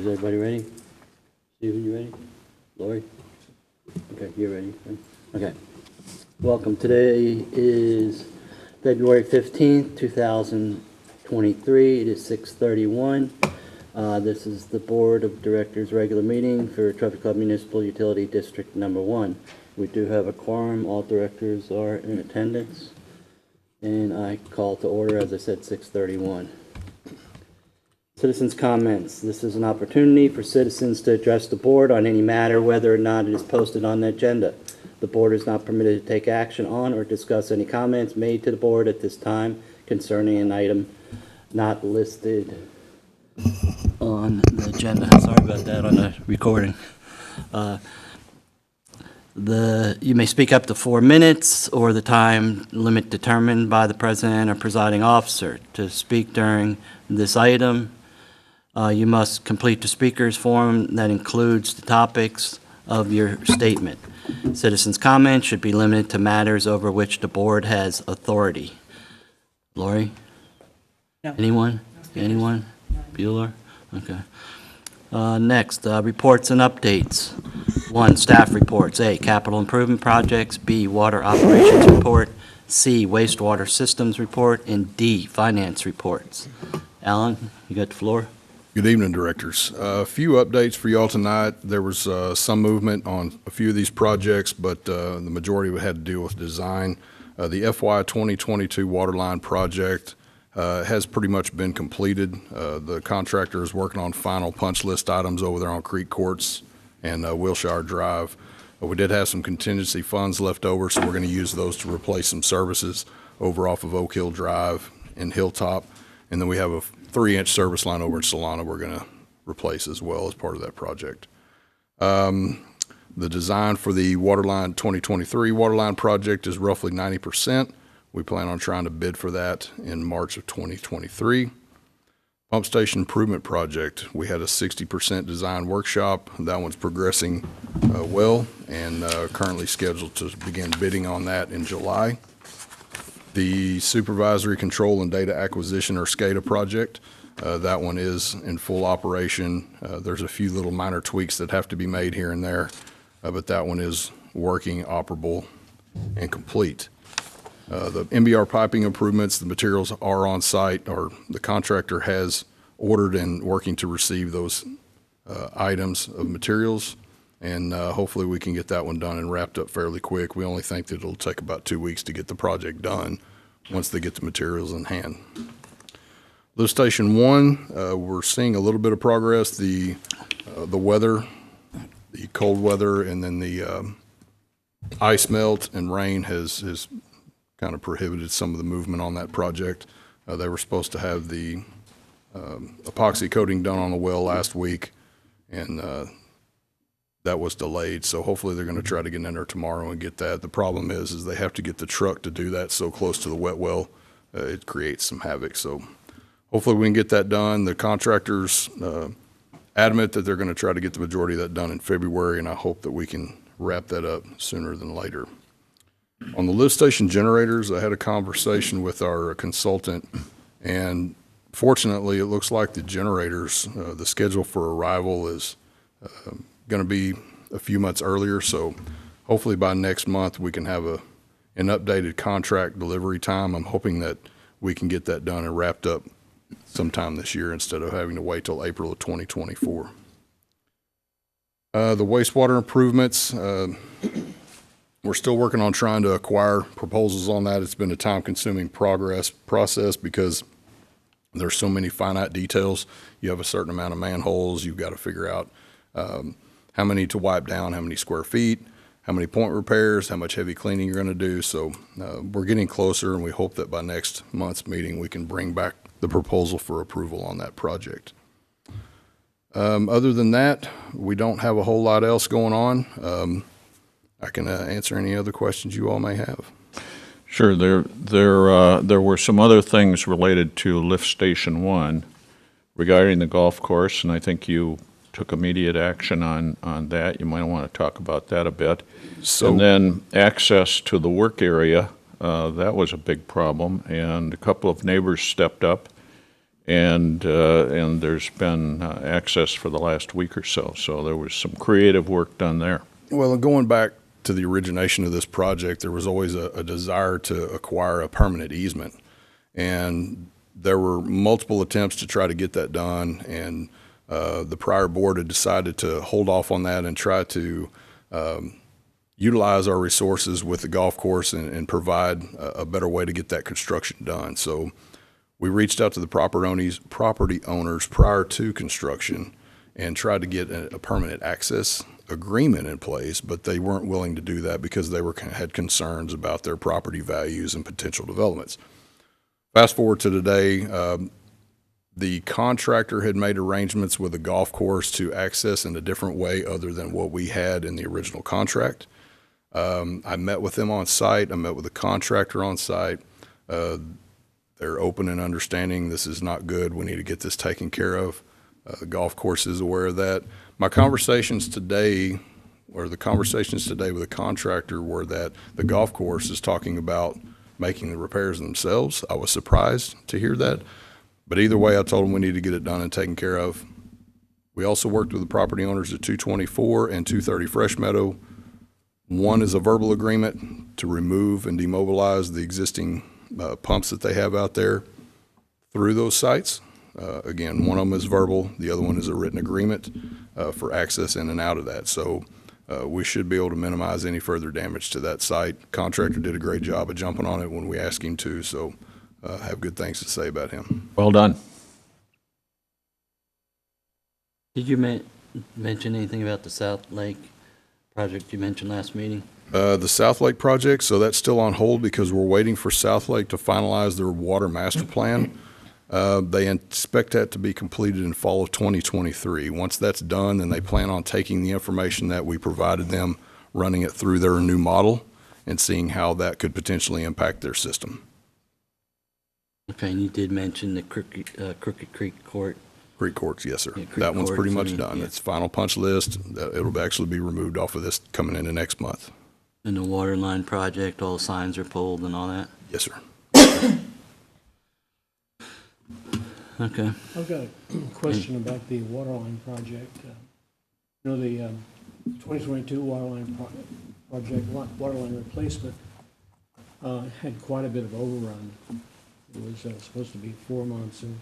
is everybody ready? Stephen, you ready? Lori? Okay, you're ready. Okay. Welcome. Today is February 15th, 2023. It is 6:31. This is the Board of Directors regular meeting for Trophy Club Municipal Utility District Number 1. We do have a quorum. All directors are in attendance. And I call to order, as I said, 6:31. Citizens' comments. This is an opportunity for citizens to address the board on any matter, whether or not it is posted on the agenda. The board is not permitted to take action on or discuss any comments made to the board at this time concerning an item not listed on the agenda. Sorry about that on the recording. You may speak up to 4 minutes or the time limit determined by the president or presiding officer. To speak during this item, you must complete the speaker's form that includes the topics of your statement. Citizens' comments should be limited to matters over which the board has authority. Lori? No. Anyone? Anyone? Bueller? Okay. Next, reports and updates. 1, staff reports. A, capital improvement projects. B, water operations report. C, wastewater systems report. And D, finance reports. Alan, you got the floor. Good evening, directors. A few updates for y'all tonight. There was some movement on a few of these projects, but the majority had to deal with design. The FY 2022 waterline project has pretty much been completed. The contractor is working on final punch list items over there on Creek Courts and Wilshire Drive. We did have some contingency funds left over, so we're going to use those to replace some services over off of Oak Hill Drive and Hilltop. And then we have a 3-inch service line over in Solana we're going to replace as well as part of that project. The design for the Waterline 2023 Waterline project is roughly 90%. We plan on trying to bid for that in March of 2023. Pump station improvement project, we had a 60% design workshop. That one's progressing well and currently scheduled to begin bidding on that in July. The supervisory control and data acquisition, or SCADA project, that one is in full operation. There's a few little minor tweaks that have to be made here and there, but that one is working, operable, and complete. The MBR piping improvements, the materials are on site, or the contractor has ordered and working to receive those items of materials, and hopefully we can get that one done and wrapped up fairly quick. We only think that it'll take about 2 weeks to get the project done once they get the materials in hand. Lift Station 1, we're seeing a little bit of progress. The weather, the cold weather, and then the ice melt and rain has kind of prohibited some of the movement on that project. They were supposed to have the epoxy coating done on the well last week, and that was delayed. So hopefully they're going to try to get in there tomorrow and get that. The problem is they have to get the truck to do that so close to the wet well. It creates some havoc. So hopefully we can get that done. The contractor's adamant that they're going to try to get the majority of that done in February, and I hope that we can wrap that up sooner than later. On the lift station generators, I had a conversation with our consultant, and fortunately it looks like the generators, the schedule for arrival is going to be a few months earlier, so hopefully by next month we can have an updated contract delivery time. I'm hoping that we can get that done and wrapped up sometime this year instead of having to wait till April of 2024. The wastewater improvements, we're still working on trying to acquire proposals on that. It's been a time-consuming process because there's so many finite details. You have a certain amount of manholes. You've got to figure out how many to wipe down, how many square feet, how many point repairs, how much heavy cleaning you're going to do. So we're getting closer, and we hope that by next month's meeting we can bring back the proposal for approval on that project. Other than that, we don't have a whole lot else going on. I can answer any other questions you all may have. Sure. There were some other things related to Lift Station 1 regarding the golf course, and I think you took immediate action on that. You might want to talk about that a bit. And then access to the work area, that was a big problem, and a couple of neighbors stepped up and there's been access for the last week or so. So there was some creative work done there. Well, going back to the origination of this project, there was always a desire to acquire a permanent easement. And there were multiple attempts to try to get that done, and the prior board had decided to hold off on that and try to utilize our resources with the golf course and provide a better way to get that construction done. So we reached out to the property owners prior to construction and tried to get a permanent access agreement in place, but they weren't willing to do that because they had concerns about their property values and potential developments. Fast forward to today, the contractor had made arrangements with the golf course to access in a different way other than what we had in the original contract. I met with them on site. I met with the contractor on site. They're open and understanding this is not good. We need to get this taken care of. The golf course is aware of that. My conversations today, or the conversations today with the contractor, were that the golf course is talking about making the repairs themselves. I was surprised to hear that. But either way, I told them we need to get it done and taken care of. We also worked with the property owners at 224 and 230 Fresh Meadow. One is a verbal agreement to remove and demobilize the existing pumps that they have out there through those sites. Again, one of them is verbal, the other one is a written agreement for access in and out of that. So we should be able to minimize any further damage to that site. Contractor did a great job of jumping on it when we asked him to, so have good things to say about him. Well done. Did you mention anything about the South Lake project you mentioned last meeting? The South Lake project, so that's still on hold because we're waiting for South Lake to finalize their water master plan. They expect that to be completed in fall of 2023. Once that's done, then they plan on taking the information that we provided them, running it through their new model, and seeing how that could potentially impact their system. Okay, and you did mention the Crooked Creek Court. Creek Courts, yes, sir. Yeah, Creek That one's pretty Courts, much done. yeah. It's final punch list. It'll actually be removed off of this coming into next month. And the water line project, all the signs are pulled and all that? Yes, sir. Okay. I've got a question about the water line project. You know, the 2022 water line project, water line replacement, had quite a bit of overrun. It was supposed to be 4 months, and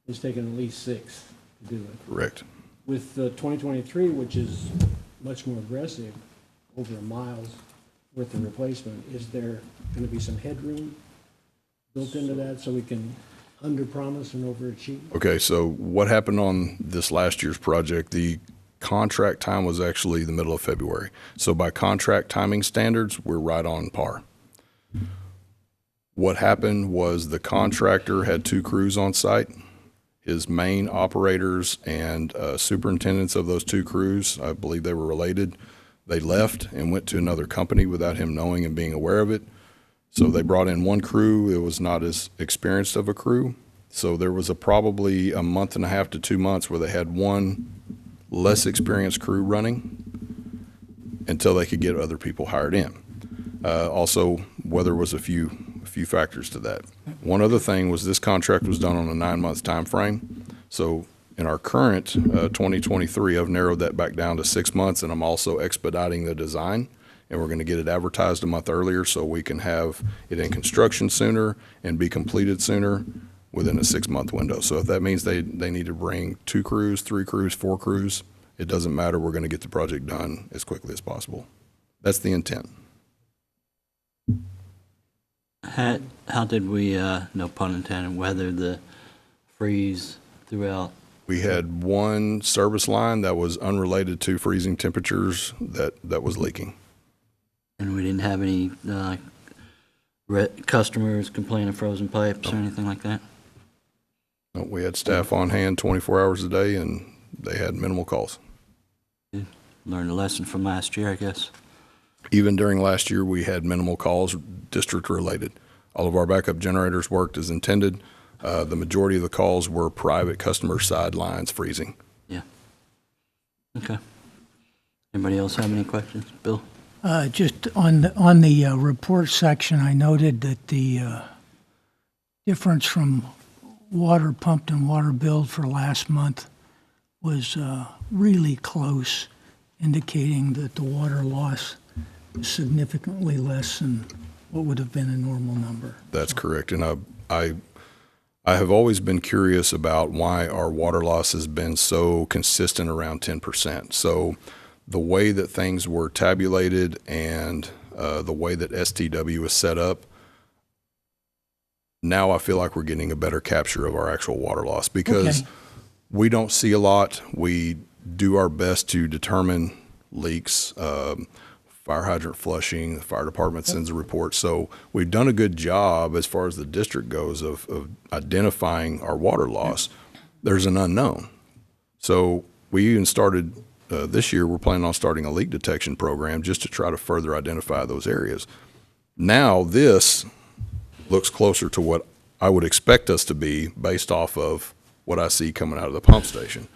it's taken at least 6 to do it. Correct. With 2023, which is much more aggressive, over a mile's worth of replacement, is there going to be some headroom built into that so we can underpromise and overachieve? Okay, so what happened on this last year's project, the contract time was actually the middle of February. So by contract timing standards, we're right on par. What happened was the contractor had 2 crews on site. His main operators and superintendents of those 2 crews, I believe they were related, they left and went to another company without him knowing and being aware of it. So they brought in 1 crew. It was not as experienced of a crew. So there was probably a month and a half to 2 months where they had 1 less experienced crew running until they could get other people hired in. Also, weather was a few factors to that. One other thing was this contract was done on a 9-month time frame. So in our current 2023, I've narrowed that back down to 6 months, and I'm also expediting the design. And we're going to get it advertised a month earlier so we can have it in construction sooner and be completed sooner within a 6-month window. So if that means they need to bring 2 crews, 3 crews, 4 crews, it doesn't matter. We're going to get the project done as quickly as possible. That's the intent. How did we, no pun intended, weather the freeze throughout? We had 1 service line that was unrelated to freezing temperatures that was leaking. And we didn't have any customers complaining of frozen pipes or anything like that? No, we had staff on hand 24 hours a day, and they had minimal calls. Learned a lesson from last year, I guess. Even during last year, we had minimal calls district-related. All of our backup generators worked as intended. The majority of the calls were private customer side lines freezing. Yeah. Okay. Anybody else have any questions? Bill? Just on the report section, I noted that the difference from water pumped and water billed for last month was really close, indicating that the water loss is significantly less than what would have been a normal number. That's correct. And I have always been curious about why our water loss has been so consistent around 10%. So the way that things were tabulated and the way that STW is set up, now I feel like we're getting a better capture of our actual water loss because Okay. we don't see a lot. We do our best to determine leaks, fire hydrant flushing, the fire department sends a report. So we've done a good job as far as the district goes of identifying our water loss. There's an unknown. So we even started, this year, we're planning on starting a leak detection program just to try to further identify those areas. Now this looks closer to what I would expect us to be based off of what I see coming out of the pump station.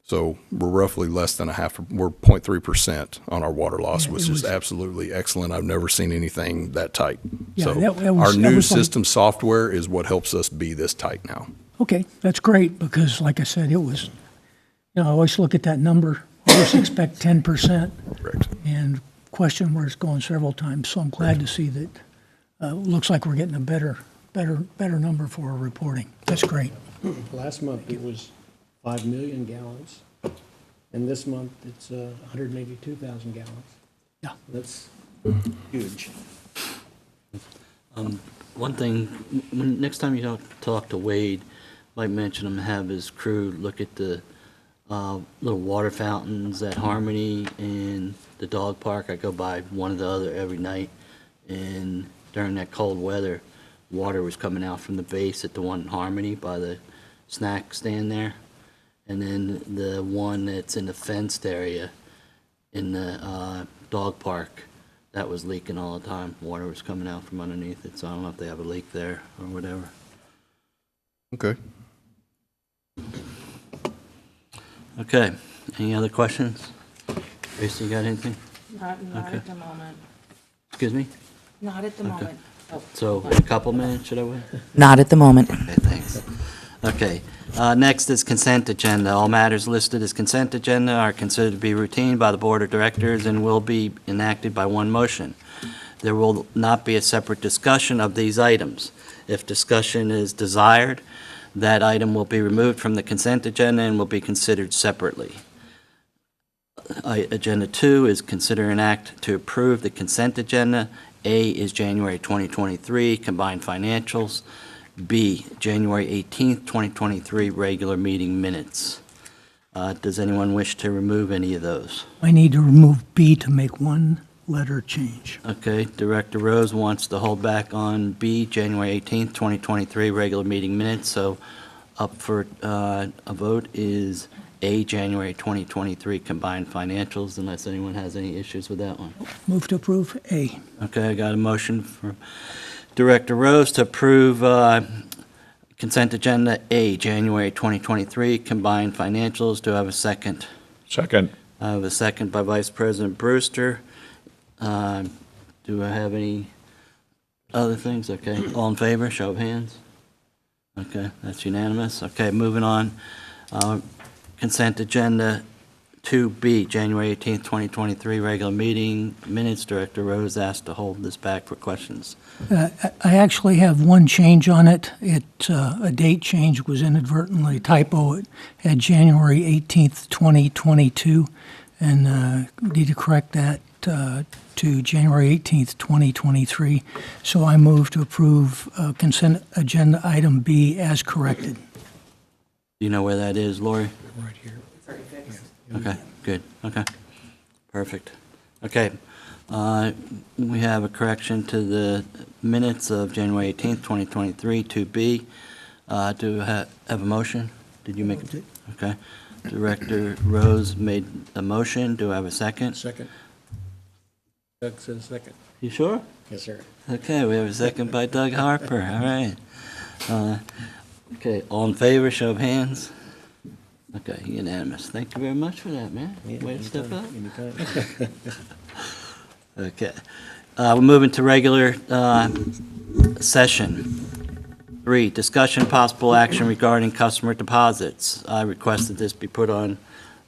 So we're roughly less than we're 0.3% on our water loss, Yeah, which it is was- absolutely excellent. I've never seen anything that tight. Yeah, So that was- our that new was like- system software is what helps us be this tight now. Okay, that's great, because like I said, it was, I always look at that number, always expect 10%, Correct. and question where it's going several times, so I'm glad to see that, looks like we're getting a better number for our reporting. That's great. Last month, it was 5 million gallons, and this month, it's 182,000 gallons. Yeah. That's huge. One thing, next time you talk to Wade, might mention him, have his crew look at the little water fountains at Harmony and the dog park. I go by one or the other every night, and during that cold weather, water was coming out from the base at the one in Harmony by the snack stand there. And then the one that's in the fenced area in the dog park, that was leaking all the time. Water was coming out from underneath it, so I don't know if they have a leak there or whatever. Okay. Okay, any other questions? Tracy, you got anything? Not Okay. at the moment. Excuse me? Not at the moment. Oh, So in a couple minutes, should I wait? Not at the moment. Okay, thanks. Okay, next is consent agenda. All matters listed as consent agenda are considered to be routine by the Board of Directors and will be enacted by one motion. There will not be a separate discussion of these items. If discussion is desired, that item will be removed from the consent agenda and will be considered separately. Agenda 2 is consider an act to approve the consent agenda. A is January 2023 combined financials. B, January 18th, 2023 regular meeting minutes. Does anyone wish to remove any of those? I need to remove B to make one letter change. Okay, Director Rose wants to hold back on B, January 18th, 2023 regular meeting minutes, so up for a vote is A, January 2023 combined financials, unless anyone has any issues with that one. Move to approve A. Okay, I got a motion from Director Rose to approve consent agenda A, January 2023 combined financials. Do I have a second? Second. I have a second by Vice President Brewster. Do I have any other things? Okay, all in favor, show of hands. Okay, that's unanimous. Okay, moving on. Consent agenda 2B, January 18th, 2023, regular meeting minutes. Director Rose asked to hold this back for questions. I actually have one change on it. A date change was inadvertently typo. It had January 18th, 2022, and need to correct that to January 18th, 2023. So I move to approve consent agenda item B as corrected. Do you know where that is, Lori? Right here. Okay, good, okay, perfect. Okay, we have a correction to the minutes of January 18th, 2023, 2B. Do I have a motion? Did you make it? Okay. Director Rose made a motion. Do I have a second? Second. Doug says second. You sure? Yes, sir. Okay, we have a second by Doug Harper, all right. Okay, all in favor, show of hands? Okay, unanimous. Thank you very much for that, man. Way to step up. Anytime. Okay. We're moving to regular session. 3, discussion possible action regarding customer deposits. I requested this be put on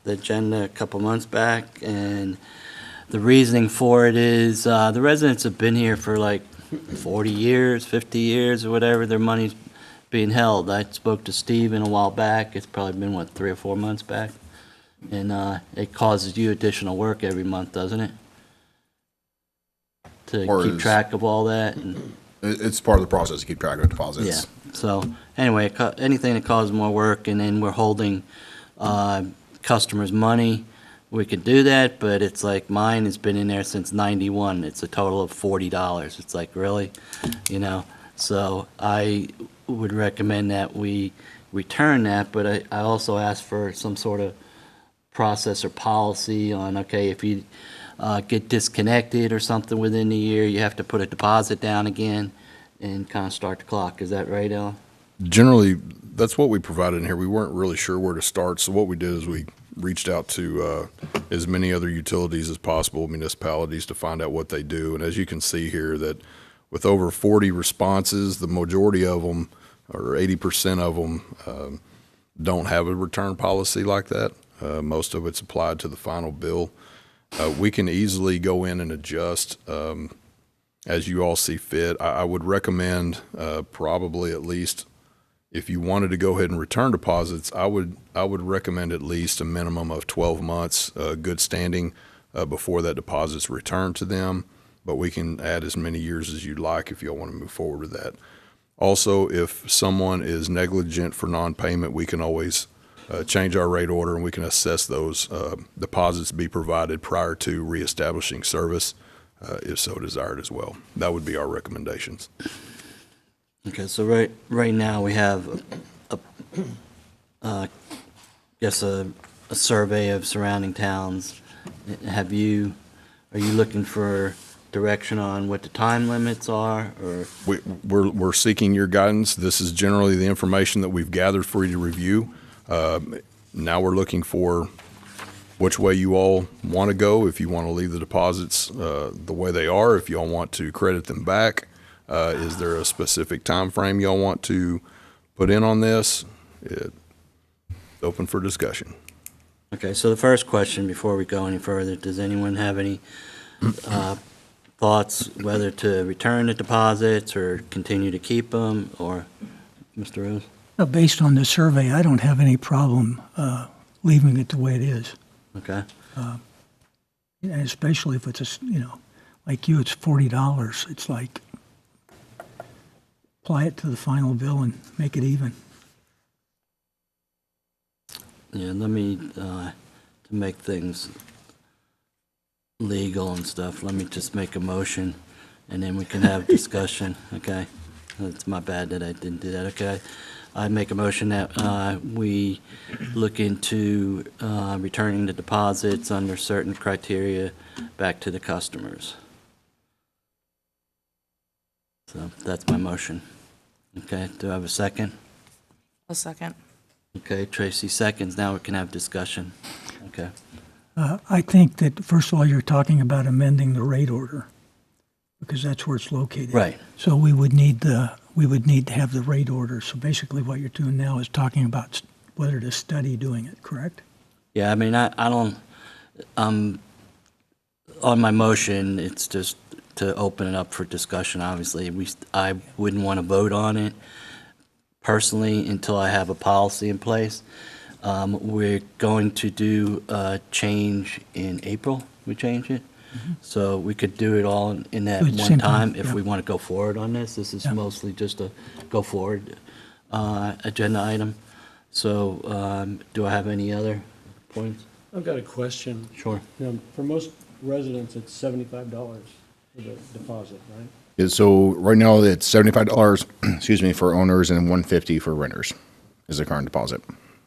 the agenda a couple months back, and the reasoning for it is the residents have been here for like 40 years, 50 years, or whatever. Their money's being held. I spoke to Steven a while back. It's probably been, what, 3 or 4 months back? And it causes you additional work every month, doesn't it? To Or keep is- track of all that and... It's part of the process to keep track of deposits. Yeah, so, anyway, anything that causes more work, and then we're holding customers' money, we could do that, but it's like, mine has been in there since 91, it's a total of $40, it's like, really? You know, so I would recommend that we return that, but I also ask for some sort of process or policy on, okay, if you get disconnected or something within the year, you have to put a deposit down again and kind of start the clock. Is that right, Ellen? Generally, that's what we provided in here. We weren't really sure where to start, so what we did is we reached out to as many other utilities as possible, municipalities, to find out what they do. And as you can see here, that with over 40 responses, the majority of them, or 80% of them, don't have a return policy like that. Most of it's applied to the final bill. We can easily go in and adjust as you all see fit. I would recommend probably at least, if you wanted to go ahead and return deposits, I would recommend at least a minimum of 12 months good standing before that deposit's returned to them. But we can add as many years as you'd like if you all want to move forward with that. Also, if someone is negligent for non-payment, we can always change our rate order, and we can assess those deposits be provided prior to reestablishing service, if so desired as well. That would be our recommendations. Okay, so right now, we have a survey of surrounding towns. Are you looking for direction on what the time limits are, or? We're seeking your guidance. This is generally the information that we've gathered for you to review. Now we're looking for which way you all want to go. If you want to leave the deposits the way they are, if you all want to credit them back, is there a specific time frame you all want to put in on this? It's open for discussion. Okay, so the first question, before we go any further, does anyone have any thoughts whether to return the deposits or continue to keep them, or Mr. Rose? Based on the survey, I don't have any problem leaving it the way it is. Okay, And especially if it's, like you, it's $40. It's like, apply it to the final bill and make it even. yeah, let me, to make things legal and stuff, let me just make a motion, and then we can have discussion, okay? It's my bad that I didn't do that, okay? I make a motion that we look into returning the deposits under certain criteria back to the customers. So that's my motion. Okay, do I have a second? A second. Okay, Tracy seconds, now we can have discussion. Okay, I think that, first of all, you're talking about amending the rate order, because that's where it's located. right, So we would need to have the rate order. So basically what you're doing now is talking about whether to study doing it, correct? yeah, I mean, I don't, on my motion, it's just to open it up for discussion, obviously. I wouldn't want to vote on it personally until I have a policy in place. We're going to do a change in April, we change it. So we could do it all in that Do it at the one same time time, if yeah. we want to go forward on this. This is Yeah. mostly just a go forward agenda item. So do I have any other points? I've got a question. Sure. For most residents, it's $75 for the deposit, right? Yeah, so right now it's $75, excuse me, for owners and $150 for renters is the current deposit.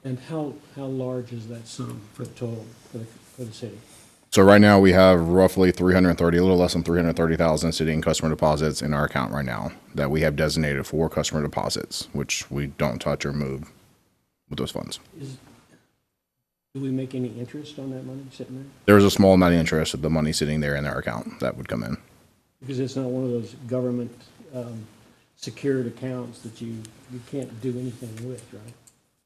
And how large is that sum for the total, for the city? So right now we have roughly 330, a little less than 330,000 sitting customer deposits in our account right now that we have designated for customer deposits, which we don't touch or move with those funds. Do we make any interest on that money sitting there? There's a small amount of interest of the money sitting there in our account that would come in. Because it's not one of those government secured accounts that you can't do anything with, right?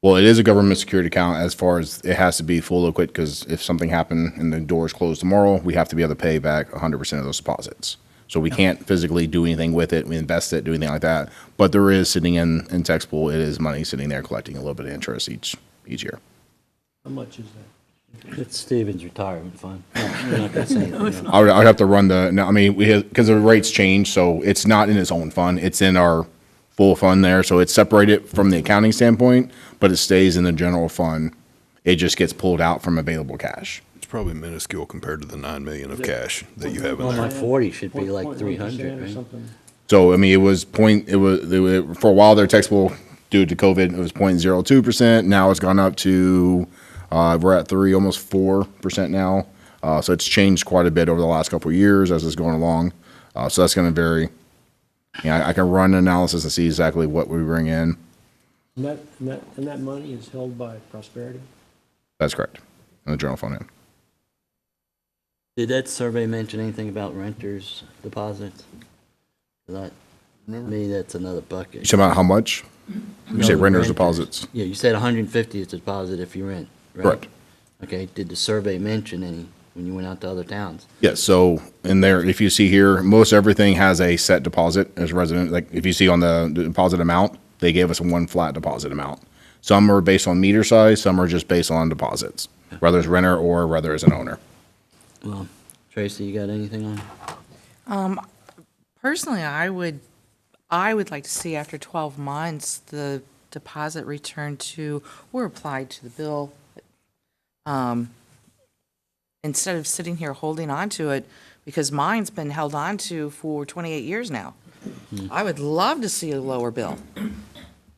Well, it is a government security account as far as it has to be full liquid, because if something happened and the doors closed tomorrow, we have to be able to pay back 100% of those deposits. So we can't physically do anything with it, we invest it, do anything like that. But there is sitting in tax pool, it is money sitting there collecting a little bit of interest each year. How much is that? It's Stephen's retirement fund. You're not gonna say anything. I would have to run no, I mean, because the rates change, so it's not in its own fund, it's in our full fund there, so it's separated from the accounting standpoint, but it stays in the general fund. It just gets pulled out from available cash. It's probably minuscule compared to the 9 million of cash that you have in Well, there. my 40 should be like 0.1% 300, or right? something. So, I mean, for a while, their taxable due to COVID, it was 0.02%. Now it's gone up to, we're at almost 4% now. So it's changed quite a bit over the last couple of years as it's going along. So that's going to vary. Yeah, I can run an analysis and see exactly what we bring in. And that money is held by Prosperity? That's correct. In the general fund, yeah. Did that survey mention anything about renters' deposits? 'Cause to me, that's another bucket. You said about how much? You say No, renters deposits. Yeah, you said 150 is the deposit if you rent, right? Correct. Okay, did the survey mention any when you went out to other towns? Yeah, so in there, if you see here, most everything has a set deposit as resident. Like if you see on the deposit amount, they gave us one flat deposit amount. Some are based on meter size, some are just based on deposits, whether it's renter or whether it's an owner. Well, Tracy, you got anything on? Personally, I would like to see after 12 months, the deposit returned to or applied to the bill. Instead of sitting here holding on to it, because mine's been held on to for 28 years now. I would love to see a lower bill.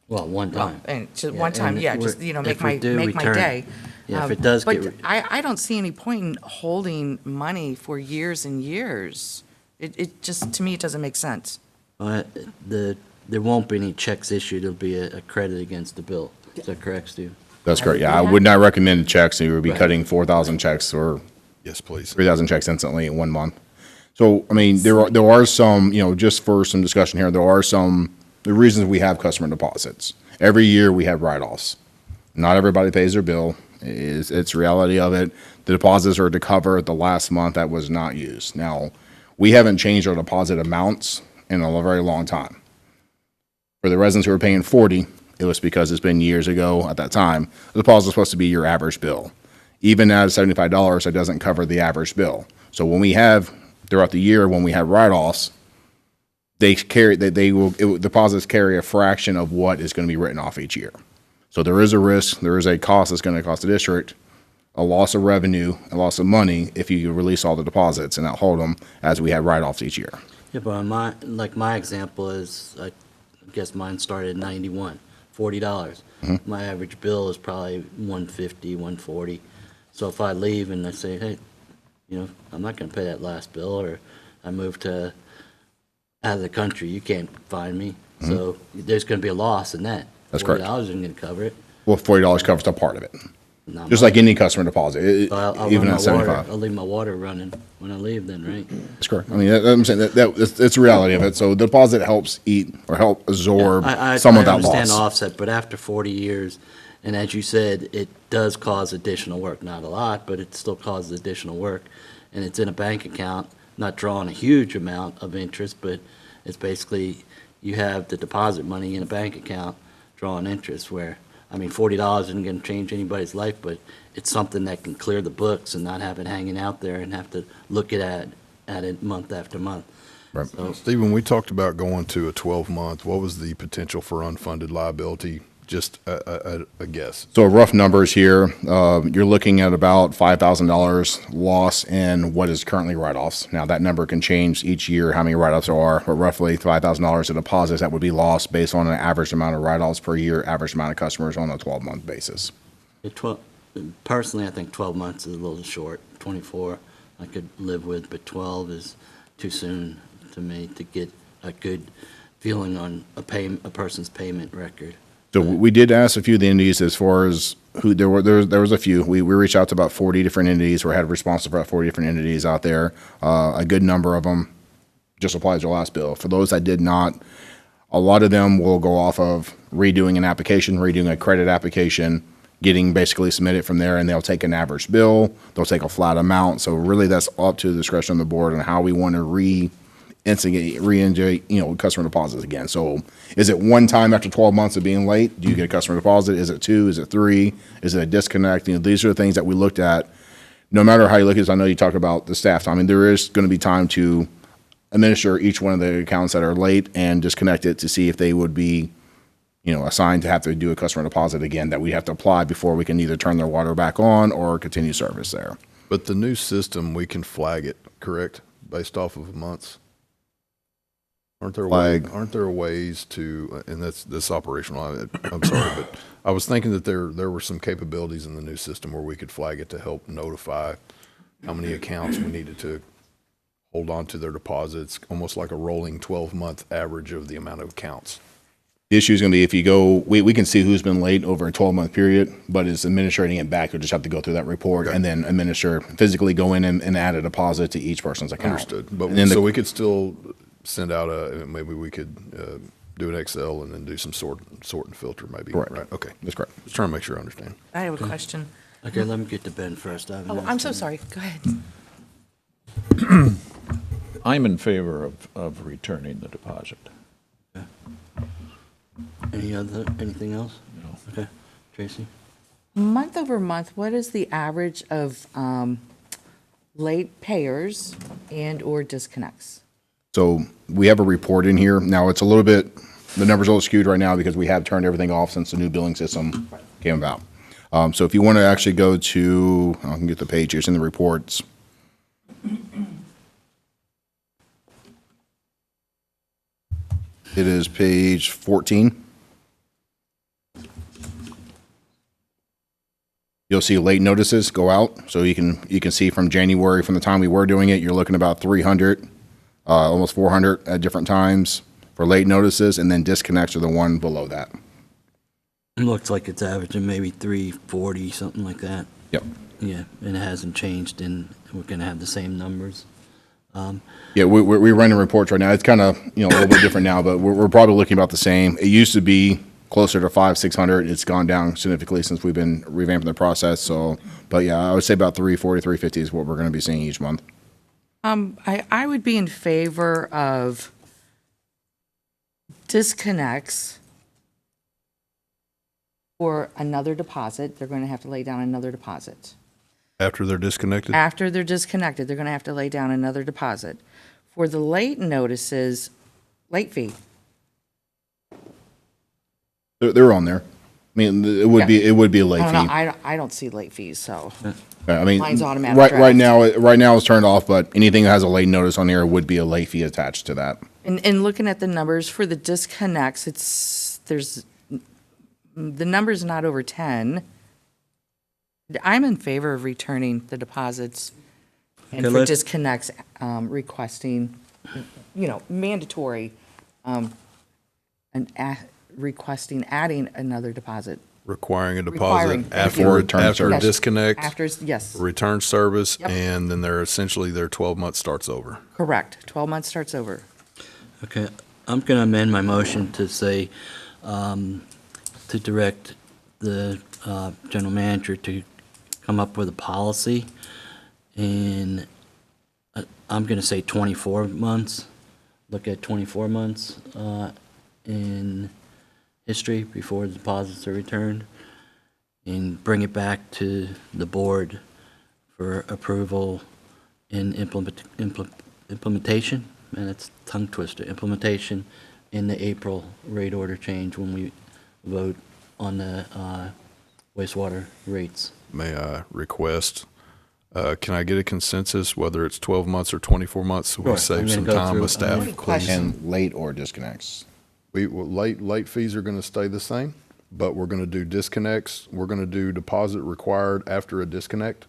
Well, one time. And just Yeah, one time, and yeah, if just, we're- make if we do my return- day. Yeah, if it does But get I don't see any point in holding money for years and years. It just, to me, it doesn't make sense. There won't be any checks issued, it'll be a credit against the bill. Is that correct, Steve? That's correct. Yeah, I would not recommend checks. You would be Right. cutting 4,000 checks or Yes, please. 3,000 checks instantly in 1 month. So, I mean, there are some, just for some discussion here, there are the reasons we have customer deposits. Every year we have write-offs. Not everybody pays their bill. It's reality of it. The deposits are to cover the last month that was not used. Now, we haven't changed our deposit amounts in a very long time. For the residents who are paying 40, it was because it's been years ago at that time. The deposit is supposed to be your average bill. Even at $75, it doesn't cover the average bill. So when we have, throughout the year, when we have write-offs, deposits carry a fraction of what is going to be written off each year. So there is a risk, there is a cost that's going to cost the district, a loss of revenue, a loss of money if you release all the deposits and not hold them as we have write-offs each year. Yeah, but my example is, I guess mine started in 91, $40. My average bill is probably 150, 140. So if I leave and I say, hey, I'm not gonna pay that last bill, or I move out of the country, you can't find me. So there's gonna be a loss in that. That's correct. $40 isn't gonna cover it. Well, $40 covers a part of it, Not just much. like any customer deposit, So I'll even run at my water, 75. I'll leave my water running when I leave then, right? That's correct. I mean, I'm saying it's the reality of it. So the deposit helps eat or help absorb some of I that understand the loss. offset, but after 40 years, and as you said, it does cause additional work. Not a lot, but it still causes additional work. And it's in a bank account, not drawing a huge amount of interest, but it's basically, you have the deposit money in a bank account drawing interest where, $40 isn't going to change anybody's life, but it's something that can clear the books and not have it hanging out there and have to look at it month after month. Right. So, Stephen, we talked about going to a 12-month. What was the potential for unfunded liability? Just a guess. So rough numbers here, you're looking at about $5,000 loss in what is currently write-offs. Now, that number can change each year, how many write-offs there are, but roughly $5,000 of deposits that would be lost based on an average amount of write-offs per year, average amount of customers on a 12-month basis. Personally, I think 12 months is a little short. 24 I could live with, but 12 is too soon to me to get a good feeling on a person's payment record. So we did ask a few of the entities as far as who there was a few. We reached out to about 40 different entities, or had responses for about 40 different entities out there. A good number of them just applied to their last bill. For those that did not, A lot of them will go off of redoing an application, redoing a credit application, getting basically submitted from there, and they'll take an average bill, they'll take a flat amount. So really, that's up to the discretion of the board on how we want to re-engage, customer deposits again. So is it one time after 12 months of being late, do you get a customer deposit? Is it 2? Is it 3? Is it a disconnect? These are the things that we looked at. No matter how you look at this, I know you talked about the staff time. There is going to be time to administer each one of the accounts that are late and disconnect it to see if they would be, assigned to have to do a customer deposit again that we have to apply before we can either turn their water back on or continue service there. But the new system, we can flag it, correct, based off of months? Aren't there ways to, and that's operational, I'm sorry, but I was thinking that there were some capabilities in the new system where we could flag it to help notify how many accounts we needed to hold on to their deposits, almost like a rolling 12-month average of the amount of accounts. The issue is going to be if you go, we can see who's been late over a 12-month period, but it's administrating it back. You'll just have to go through that report and then physically go in and add a deposit to each person's account. Understood. But And then so we could still send out maybe we could do an Excel and then do some sort and filter maybe. Correct. Right. Okay. That's correct. Just trying to make sure I understand. I have a question. Okay, let me get to Ben first. I haven't Oh, asked I'm so him. sorry. Go ahead. I'm in favor of returning the deposit. Anything else? No. Okay, Tracy? Month over month, what is the average of late payers and/or disconnects? So we have a report in here. Now, it's a little bit, the number's a little skewed right now because we have turned everything off since the new billing system came about. So if you want to actually go to, I can get the page here, it's in the reports. It is page 14. You'll see late notices go out. So you can see from January, from the time we were doing it, you're looking about 300, almost 400 at different times for late notices, and then disconnects are the one below that. It looks like it's averaging maybe 340, something like that. Yep. Yeah, and it hasn't changed, and we're gonna have the same numbers. Yeah, we're running reports right now. It's kind of, a little bit different now, but we're probably looking about the same. It used to be closer to 500-600. It's gone down significantly since we've been revamping the process. So, but yeah, I would say about 340, 350 is what we're going to be seeing each month. I would be in favor of disconnects for another deposit. They're going to have to lay down another deposit. After they're disconnected? After they're disconnected, they're going to have to lay down another deposit. For the late notices, late fee. They're on there. I mean, it would be a late I don't know, fee. I don't see late fees, so. I mean, Mine's automatic right draft. now it's turned off, but anything that has a late notice on here would be a late fee attached to that. And looking at the numbers for the disconnects, the number's not over 10. I'm in favor of returning the deposits and Okay, for let's- disconnects, requesting, mandatory, requesting, adding another deposit. Requiring a Requiring, deposit thank after, you. Return after service. disconnect, After, yes, return service, Yep. and then their 12 months starts over. correct. 12 months starts over. Okay, I'm going to amend my motion to say, to direct the general manager to come up with a policy, and I'm going to say 24 months, look at 24 months in history before the deposits are returned, and bring it back to the board for approval and implementation, and it's tongue twister, implementation in the April rate order change when we vote on the wastewater rates. May I request, can I get a consensus, whether it's 12 months or 24 months, so we Sure, I'm save gonna some go time through- with staff, please? Question. And late or disconnects. Late fees are going to stay the same, but we're going to do disconnects. We're going to do deposit required after a disconnect.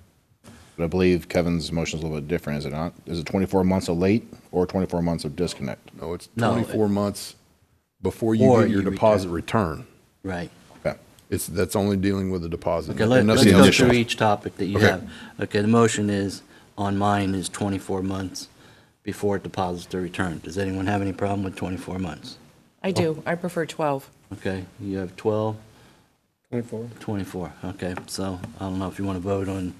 But I believe Kevin's motion is a little bit different, is it not? Is it 24 months of late or 24 months of disconnect? No, it's No, 24 months before you Or get your you deposit return. Right. Okay. That's only dealing with the deposit. Okay, and let's nothing go else. through each topic that you Okay. have. Okay, the motion is, on mine, is 24 months before deposits are returned. Does anyone have any problem with 24 months? I do. I prefer 12. Okay, you have 12, 24. 24, okay, so I don't know if you want to vote on,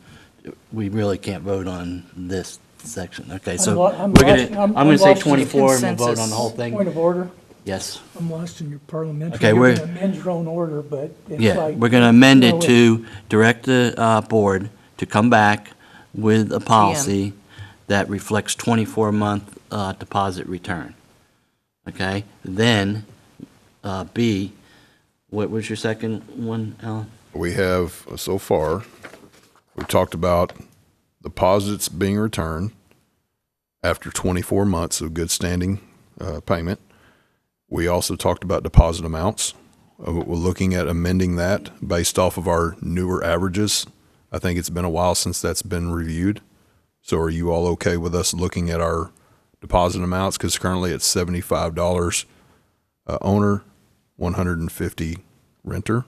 we really can't vote on this section, okay, so I'm we're lost- gonna, I'm I'm gonna say lost in 24 and we'll vote on consensus. the whole thing. Point of order, Yes, I'm lost in your parliamentary. Okay, You're we're- gonna amend your own order, but it's yeah, like. we're gonna amend it Well, to direct the board to come back with a policy that reflects 24-month deposit return, okay? Then, B, what was your second one, Alan? We have, so far, we've talked about deposits being returned after 24 months of good standing payment. We also talked about deposit amounts. We're looking at amending that based off of our newer averages. I think it's been a while since that's been reviewed. So are you all okay with us looking at our deposit amounts? Because currently it's $75 owner, $150 renter.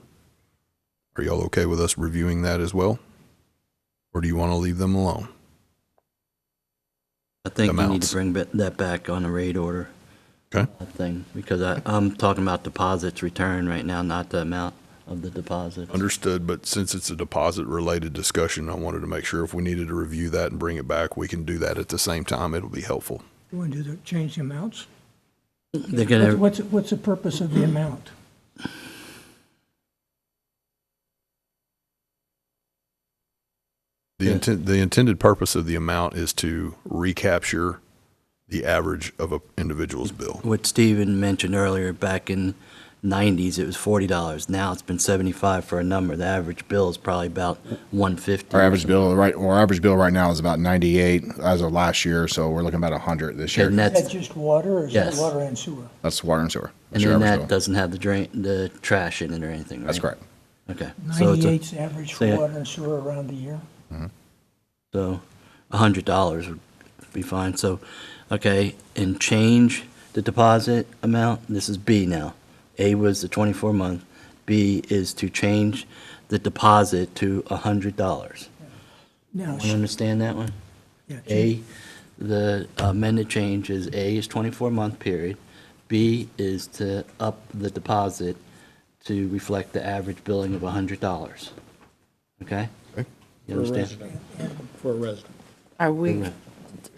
Are y'all okay with us reviewing that as well? Or do you want to leave them alone? I think you need Amounts. to bring that back on the rate order Okay. thing, because I'm talking about deposits return right now, not the amount of the deposit. Understood, but since it's a deposit-related discussion, I wanted to make sure if we needed to review that and bring it back, we can do that at the same time. It'll be helpful. You want to do the, change the amounts? They're gonna, What's the purpose of the amount? The intended purpose of the amount is to recapture the average of an individual's bill. what Stephen mentioned earlier, back in 90s, it was $40. Now it's been 75 for a number. The average bill is probably about 150. Our average bill right now is about 98 as of last year, so we're looking about 100 this year. And Is that's, that just water, or is that Yes. water and sewer? That's water and sewer. and That's your then average that bill. doesn't have the trash in it or anything, right? That's correct. Okay. So it's 98's average for say it. water and sewer around the year? So $100 would be fine. So, okay, and change the deposit amount. This is B now. A was the 24-month. B is to change the deposit to $100. Now, You understand that one? yeah, A, the amended change is A is 24-month period. B is to up the deposit to reflect the average billing of $100. Okay? Okay. You For a understand? resident. For a resident. Are we,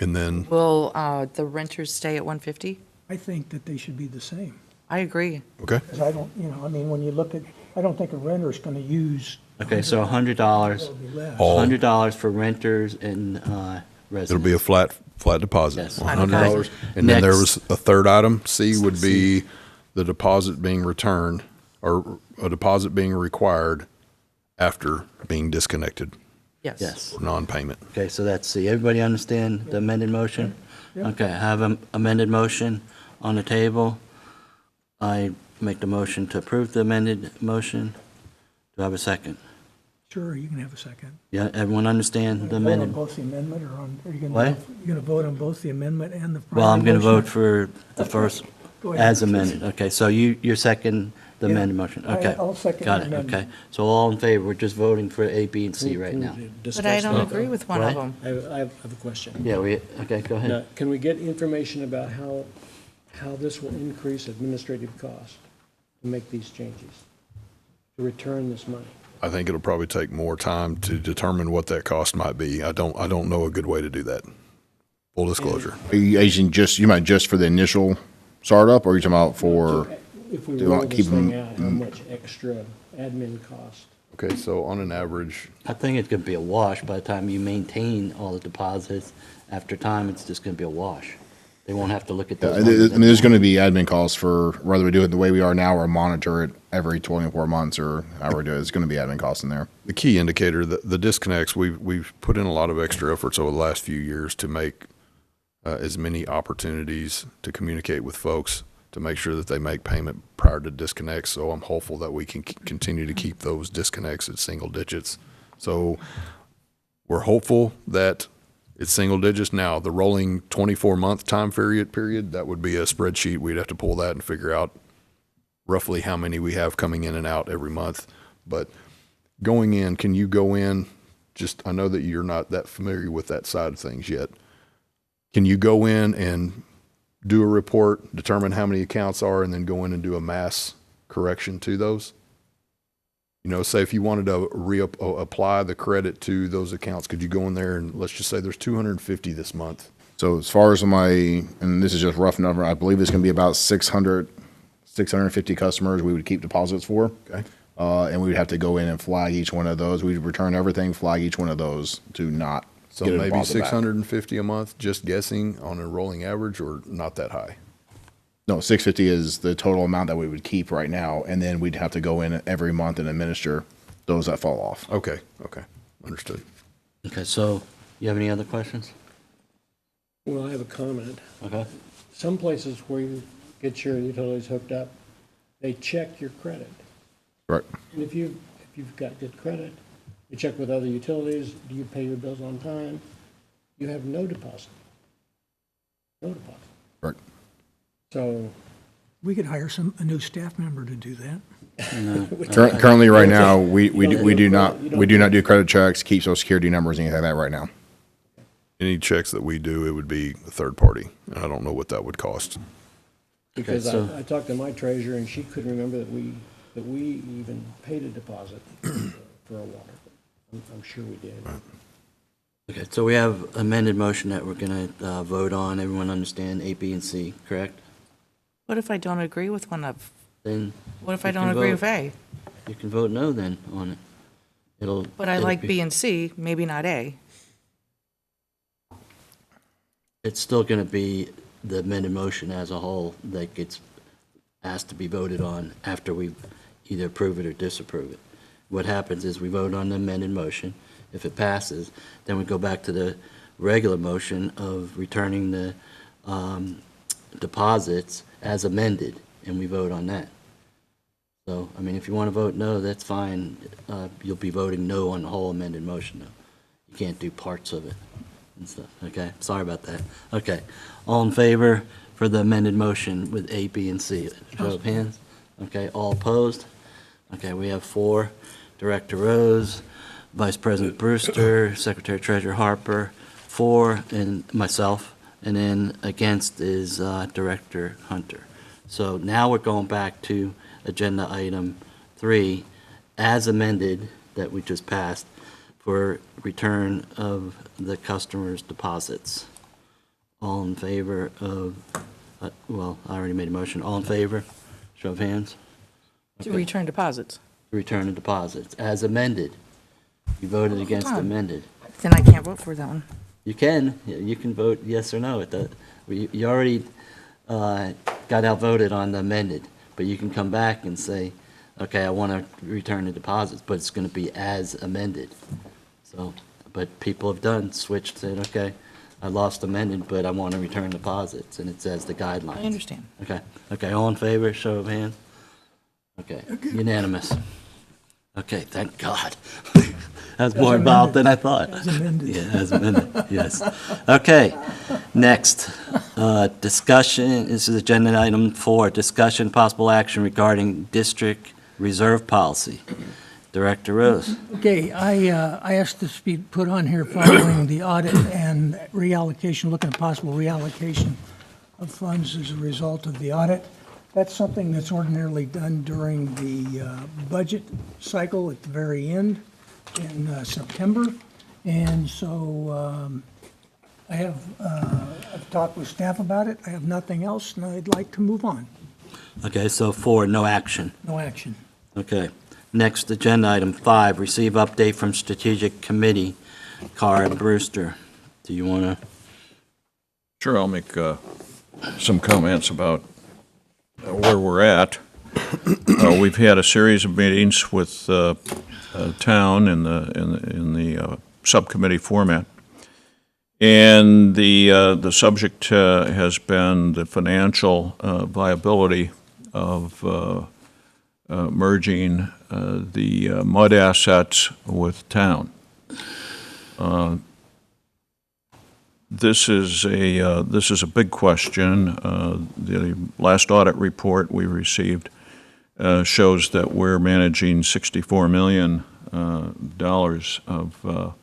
And then, will the renters stay at 150? I think that they should be the same. I agree. okay, Because I don't, I mean, when you look at, I don't think a renter's going to use. Okay, so $100. It'll be less. All- $100 for renters and residents. it'll be a flat deposit, Yes. $100. Okay. And then there Next. was a third item, C would be the deposit being returned, or a deposit being required after being disconnected Yes. Yes. for non-payment. Okay, so that's C. Everybody understand the amended motion? Okay, I have an amended motion on the table. I make the motion to approve the amended motion. Do I have a second? Sure, you can have a second. Yeah, everyone understand the Vote on amended? both the amendment, or on, are you going What? to, you're going to vote on both the amendment and the primary Well, I'm going to motion? vote for the first Go ahead. as amended. Okay, so you're second the Yeah. amended motion. Okay. I'll second Got the it, amendment. okay. So all in favor, we're just voting for A, B, and C right now. But I don't agree with one of What? them. I have a question. Yeah, okay, go Now, ahead. can we get information about how this will increase administrative costs to make these changes, to return this money? I think it'll probably take more time to determine what that cost might be. I don't know a good way to do that. Full disclosure. Are you using you meant just for the initial startup, or are you talking about for? If we Do you roll want to this keep 'em- thing out, how much extra admin cost? Okay, so on an average, I think it's going to be a wash by the time you maintain all the deposits. After time, it's just going to be a wash. They won't have to look at those I numbers mean, there's anymore. going to be admin costs for whether we do it the way we are now or monitor it every 24 months or however we do it. There's going to be admin costs in there. the key indicator, the disconnects, we've put in a lot of extra efforts over the last few years to make as many opportunities to communicate with folks to make sure that they make payment prior to disconnects. So I'm hopeful that we can continue to keep those disconnects at single digits. So we're hopeful that it's single digits. Now, the rolling 24-month time period, that would be a spreadsheet. We'd have to pull that and figure out roughly how many we have coming in and out every month. But going in, can you go in, just, I know that you're not that familiar with that side of things yet. Can you go in and do a report, determine how many accounts are, and then go in and do a mass correction to those? You know, say if you wanted to apply the credit to those accounts, could you go in there and let's just say there's 250 this month? So as far as and this is just rough number, I believe it's going to be about 650 customers we would keep deposits for. Okay. And we would have to go in and flag each one of those. We'd return everything, flag each one of those to not So get a maybe deposit back. 650 a month, just guessing on a rolling average, or not that high? No, 650 is the total amount that we would keep right now, and then we'd have to go in every month and administer those that fall off. Okay, understood. Okay, so you have any other questions? Well, I have a comment. Okay. Some places where you get your utilities hooked up, they check your credit. Right. And if you've got good credit, you check with other utilities, do you pay your bills on time? You have no deposit. No deposit. Right. So, We could hire a new staff member to do that. Currently, right now, we You do don't- not do credit checks, keep social security numbers, anything like that right now. Any checks that we do, it would be a third party. I don't know what that would cost. because so- I talked to my treasurer and she couldn't remember that we even paid a deposit for a water. I'm sure we did. Okay, so we have amended motion that we're going to vote on. Everyone understand A, B, and C, correct? What if I don't agree with one of, Then what if I You don't can agree vote. with A? you can vote no then on it. But I it'll like be- B and C, maybe not A. It's still going to be the amended motion as a whole that gets asked to be voted on after we either approve it or disapprove it. What happens is we vote on the amended motion. If it passes, then we go back to the regular motion of returning the deposits as amended, and we vote on that. So, I mean, if you want to vote no, that's fine. You'll be voting no on the whole amended motion, though. You can't do parts of it and stuff, okay? Sorry about that. Okay, all in favor for the amended motion with A, B, and C? Show of hands. Okay, all opposed? Okay, we have 4. Director Rose, Vice President Brewster, Secretary Treasurer Harper, 4, and myself, and then against is Director Hunter. So now we're going back to agenda item 3, as amended, that we just passed, for return of the customer's deposits. All in favor of, well, I already made a motion. All in favor? Show of hands. To return deposits. Return of deposits, as amended. You voted against on. amended. Then I can't vote for that one. You can vote yes or no. You already got outvoted on the amended, but you can come back and say, okay, I want to return the deposits, but it's going to be as amended. So, but people have switched, said, okay, I lost amended, but I want to return deposits, and it says the guidelines. I understand. Okay, all in favor, show of hands? Okay, unanimous. Okay, thank God. That's more involved than I thought. As amended. Yeah, as amended, yes. Okay, next, discussion, this is agenda item 4, discussion possible action regarding district reserve policy. Director Rose. Okay, I asked this to be put on here following the audit and reallocation, looking at possible reallocation of funds as a result of the audit. That's something that's ordinarily done during the budget cycle at the very end in September. And so I've talked with staff about it. I have nothing else, and I'd like to move on. Okay, so 4, no action. No action. Okay. Next, agenda item 5, receive update from strategic committee. Carr Brewster, do you want to? Sure, I'll make some comments about where we're at. We've had a series of meetings with town in the subcommittee format, and the subject has been the financial viability of merging the mud assets with town. This is a big question. The last audit report we received shows that we're managing $64 million of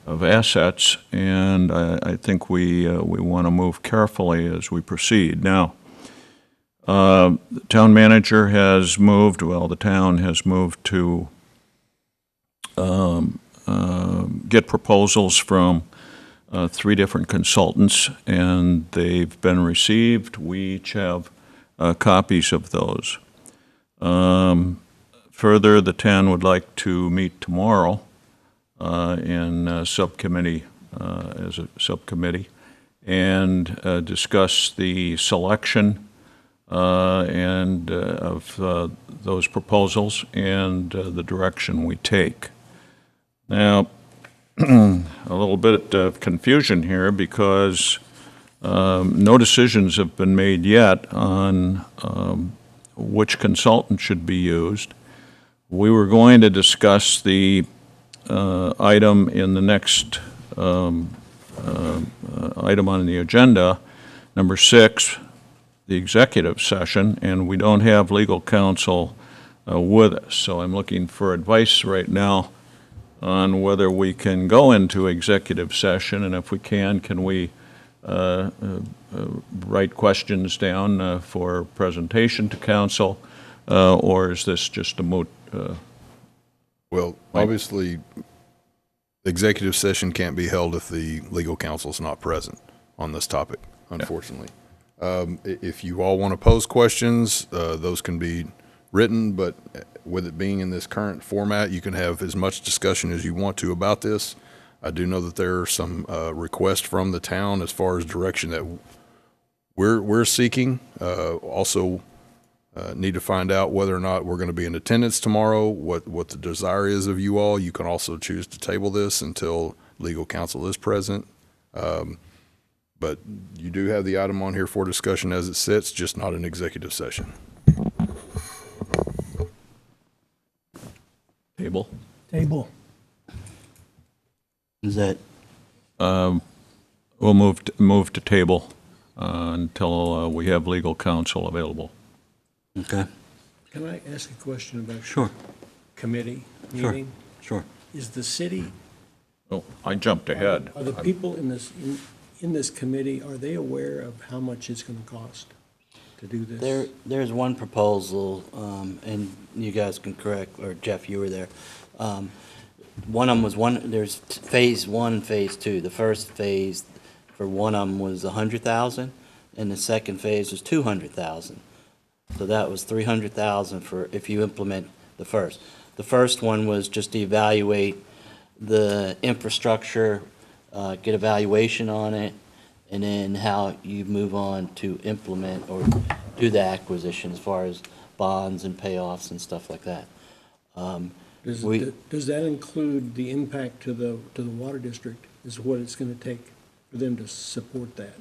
of assets, and I think we want to move carefully as we proceed. Now, the town manager has moved, well, the town has moved to get proposals from 3 different consultants, and they've been received. We each have copies of those. Further, the town would like to meet tomorrow in subcommittee, as a subcommittee, and discuss the selection and of those proposals and the direction we take. Now, a little bit of confusion here because no decisions have been made yet on which consultant should be used. We were going to discuss the item in the next item on the agenda, number 6, the executive session, and we don't have legal counsel with us. So I'm looking for advice right now on whether we can go into executive session, and if we can we write questions down for presentation to council, or is this just a moot? Well, obviously, executive session can't be held if the legal counsel's not present on this topic, unfortunately. If you all want to pose questions, those can be written, but with it being in this current format, you can have as much discussion as you want to about this. I do know that there are some requests from the town as far as direction that we're seeking. Also, need to find out whether or not we're going to be in attendance tomorrow, what the desire is of you all. You can also choose to table this until legal counsel is present. But you do have the item on here for discussion as it sits, just not an executive session. Table? Table. Is that, We'll move to table until we have legal counsel available. okay, Can I ask a question about sure, committee Sure. meeting? sure. Is the city, Oh, I jumped ahead. are the people in this committee, are they aware of how much it's going to cost to do this? There's one proposal, and you guys can correct, or Jeff, you were there. One of them was there's phase 1 and phase 2. The first phase for one of them was 100,000, and the second phase was 200,000. So that was 300,000 for if you implement the first. The first one was just to evaluate the infrastructure, get evaluation on it, and then how you move on to implement or do the acquisition as far as bonds and payoffs and stuff like that. Does that include the impact to the water district, is what it's going to take for them to support that?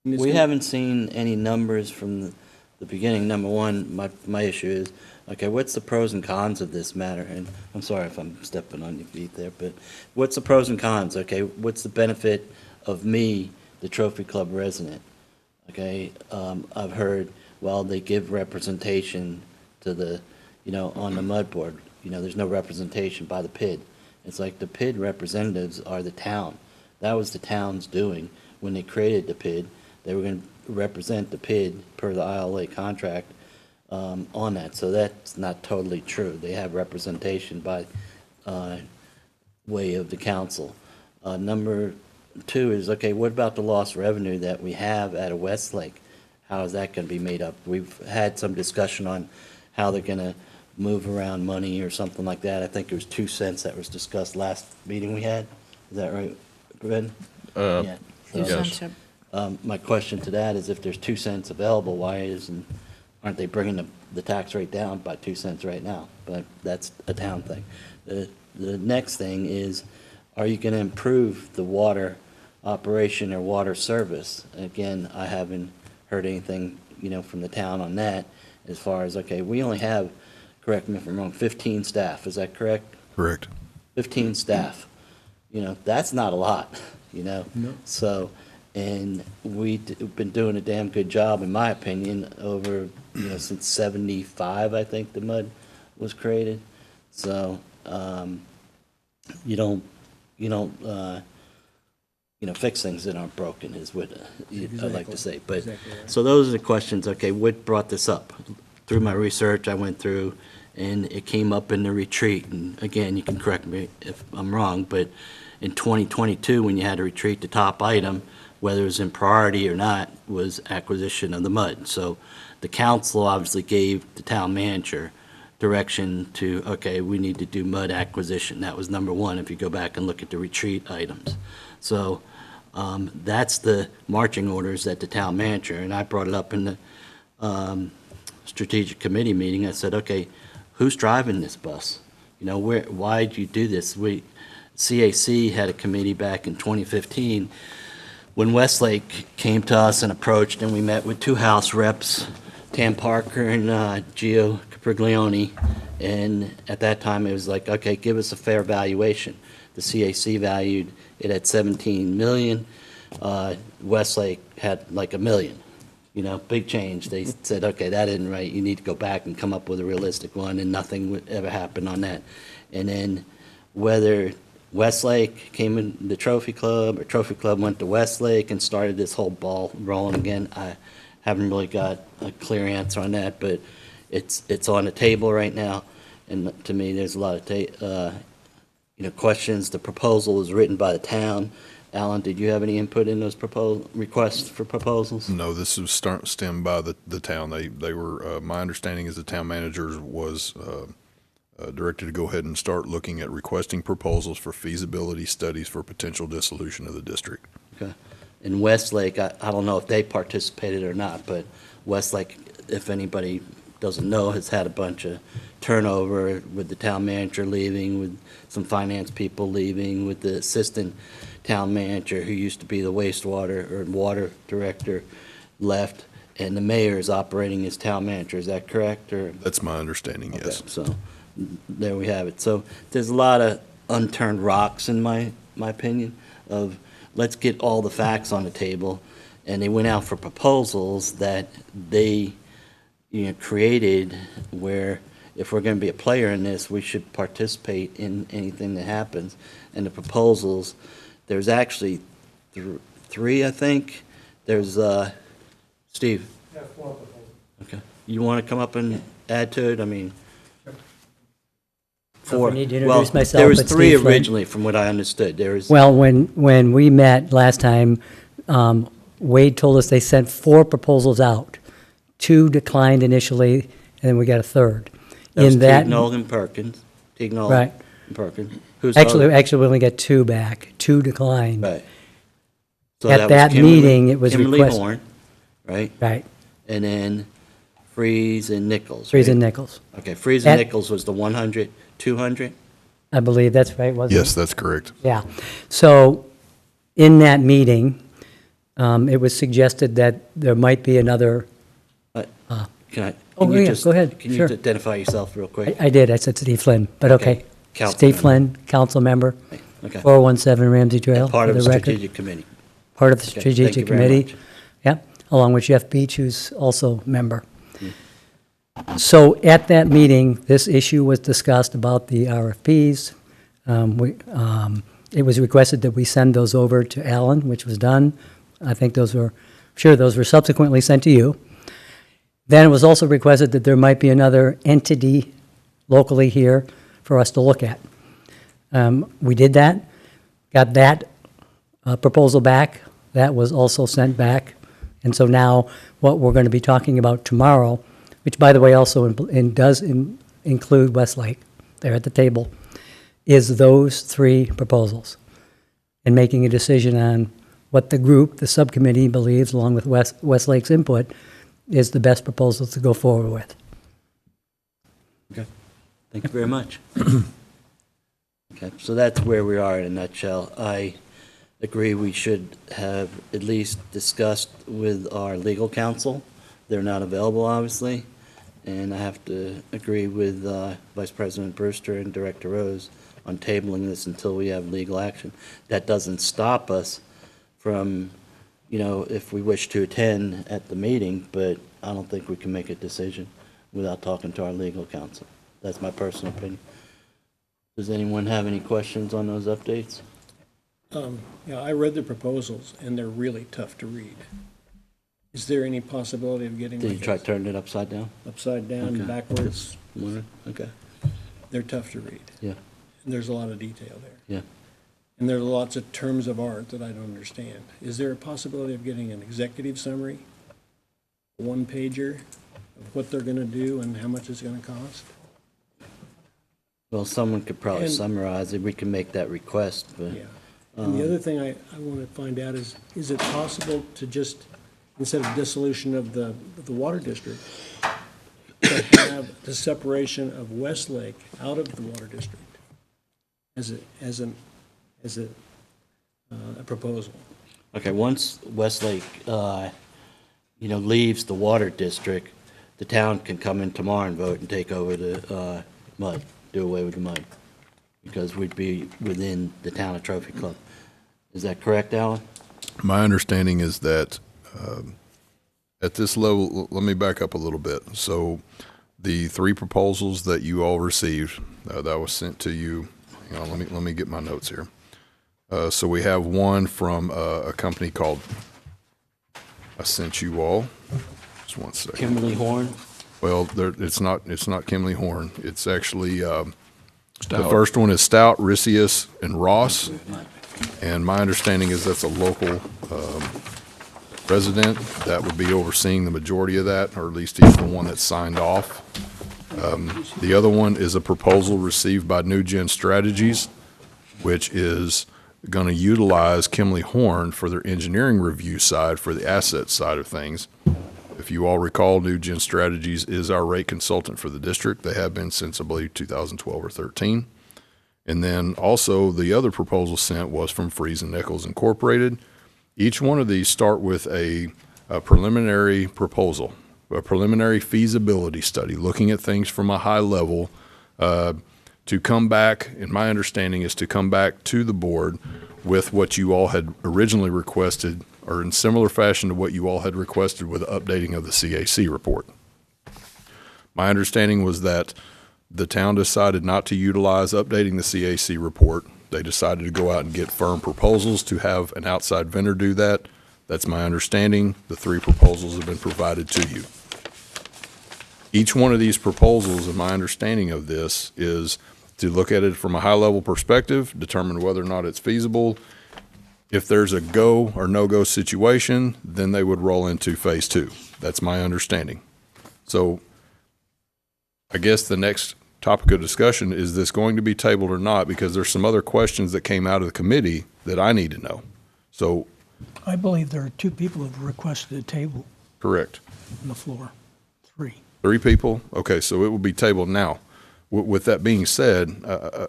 And it's We gonna- haven't seen any numbers from the beginning. Number one, my issue is, okay, what's the pros and cons of this matter? And I'm sorry if I'm stepping on your feet there, but what's the pros and cons? Okay, what's the benefit of me, the Trophy Club resident? Okay, I've heard, well, they give representation to the, on the mud board. There's no representation by the PID. It's like the PID representatives are the town. That was the town's doing when they created the PID. They were going to represent the PID per the ILA contract on that. So that's not totally true. They have representation by way of the council. Number 2 is, okay, what about the lost revenue that we have at a Westlake? How is that going to be made up? We've had some discussion on how they're going to move around money or something like that. I think it was 2 cents that was discussed last meeting we had. Is that right, Ben? Yeah. You So, sent my question to that is if there's 2 cents available, why aren't they bringing the tax rate down by 2 cents right now? But that's a town thing. The next thing is, are you going to improve the water operation or water service? Again, I haven't heard anything, from the town on that as far as, okay, we only have, correct me if I'm wrong, 15 staff, is that correct? Correct. 15 staff. That's not a lot, No. So, and we've been doing a damn good job, in my opinion, over, since 75, I think the mud was created. So, you don't you don't, fix things that aren't broken is what I'd like to say. But, Exactly right. so those are the questions, okay, what brought this up? Through my research, I went through, and it came up in the retreat, and again, you can correct me if I'm wrong, but in 2022, when you had a retreat, the top item, whether it was in priority or not, was acquisition of the mud. So the council obviously gave the town manager direction to, okay, we need to do mud acquisition. That was number one, if you go back and look at the retreat items. So that's the marching orders that the town manager, and I brought it up in the strategic committee meeting. I said, okay, who's driving this bus? Why'd you do this? CAC had a committee back in 2015 when Westlake came to us and approached, and we met with two House reps, Tam Parker and Gio Capriglione, and at that time it was like, okay, give us a fair valuation. The CAC valued it at 17 million. Westlake had like $1 million. Big change. They said, okay, that isn't right. You need to go back and come up with a realistic one, and nothing would ever happen on that. And then whether Westlake came in the Trophy Club or Trophy Club went to Westlake and started this whole ball rolling again, I haven't really got a clear answer on that, but it's on the table right now. And to me, there's a lot of questions. The proposal was written by the town. Alan, did you have any input in those requests for proposals? No, this was stemmed by the town. They were, my understanding is the town manager was directed to go ahead and start looking at requesting proposals for feasibility studies for potential dissolution of the district. Okay. In Westlake, I don't know if they participated or not, but Westlake, if anybody doesn't know, has had a bunch of turnover with the town manager leaving, with some finance people leaving, with the assistant town manager who used to be the wastewater or water director left, and the mayor is operating as town manager. Is that correct? Or That's my understanding, yes. okay, so there we have it. So there's a lot of unturned rocks in my opinion of let's get all the facts on the table. And they went out for proposals that they created where if we're going to be a player in this, we should participate in anything that happens. And the proposals, there's actually three, I think. There's, Steve? Yeah, 4 proposals. Okay. You want to come up and add to it? I mean, I need to well, introduce myself. there was but 3 Steve Flynn. originally, from what I understood. There was, Well, when we met last time, Wade told us they sent 4 proposals out. 2 declined initially, and then we got a third. that was In that, Teagnall and Perkins. Teagnall Right. and Perkins. Who's the actually, other? we only got 2 back. 2 declined. Right. So At was that Kimberly- meeting, it was Kimberly request- Horn, right? Right. And then Freeze and Nichols. Freeze right? and Nichols. Okay, Freeze and At- Nichols was the 100, 200? I believe that's right, wasn't it? Yes, that's correct. Yeah. So in that meeting, it was suggested that there might be another, Can I? Oh, can you yeah, just- go ahead, Can you sure. identify yourself real quick? I did, I said Steve Flynn, but okay. Council Steve member. Flynn, council member, Okay. 417 Ramsey Trail. Part for of the record. strategic committee. Part of the Okay, thank you strategic very committee. much. Yeah, along with Jeff Beach, who's also member. So at that meeting, this issue was discussed about the RFPs. It was requested that we send those over to Alan, which was done. I think those were subsequently sent to you. Then it was also requested that there might be another entity locally here for us to look at. We did that, got that proposal back. That was also sent back. And so now what we're going to be talking about tomorrow, which by the way also does include Westlake, there at the table, is those 3 proposals. And making a decision on what the group, the subcommittee believes, along with Westlake's input, is the best proposal to go forward with. Okay, thank you very much. Okay, so that's where we are in a nutshell. I agree we should have at least discussed with our legal counsel. They're not available, obviously, and I have to agree with Vice President Brewster and Director Rose on tabling this until we have legal action. That doesn't stop us from, if we wish to attend at the meeting, but I don't think we can make a decision without talking to our legal counsel. That's my personal opinion. Does anyone have any questions on those updates? Yeah, I read the proposals, and they're really tough to read. Is there any possibility of getting Did you like try turning it upside down? upside down, Okay. backwards? Okay, They're tough to read, yeah, and there's a lot of detail there. yeah. And there's lots of terms of art that I don't understand. Is there a possibility of getting an executive summary, one pager, of what they're gonna do and how much it's gonna cost? Well, someone could probably And- summarize it. We can make that request, but. Yeah. And the other thing I want to find out is it possible to just, instead of dissolution of the water district, to have the separation of Westlake out of the water district as a proposal? Okay, once Westlake, leaves the water district, the town can come in tomorrow and vote and take over the mud, do away with the mud, because we'd be within the town of Trophy Club. Is that correct, Alan? My understanding is that at this level, let me back up a little bit. So the three proposals that you all received, that was sent to you, hang on, let me get my notes here. So we have one from a company called, I sent you all, just one second. Kimberly Horn? Well, it's not Kimley Horn. It's actually, the first one is Stout, Rissius, and Ross. And my understanding is that's a local resident that would be overseeing the majority of that, or at least he's the one that signed off. The other one is a proposal received by New Gen Strategies, which is going to utilize Kimley Horn for their engineering review side, for the asset side of things. If you all recall, New Gen Strategies is our rate consultant for the district. They have been since, I believe, 2012 or 13. And then also the other proposal sent was from Freeze and Nichols Incorporated. Each one of these start with a preliminary proposal, a preliminary feasibility study, looking at things from a high level, to come back, and my understanding is to come back to the board with what you all had originally requested, or in similar fashion to what you all had requested with the updating of the CAC report. My understanding was that the town decided not to utilize updating the CAC report. They decided to go out and get firm proposals to have an outside vendor do that. That's my understanding. The three proposals have been provided to you. Each one of these proposals, and my understanding of this, is to look at it from a high-level perspective, determine whether or not it's feasible. If there's a go or no-go situation, then they would roll into phase two. That's my understanding. So I guess the next topic of discussion, is this going to be tabled or not? Because there's some other questions that came out of the committee that I need to know. So, I believe there are two people who have requested a table correct. on the floor. Three. 3 people? Okay, so it will be tabled now. With that being said,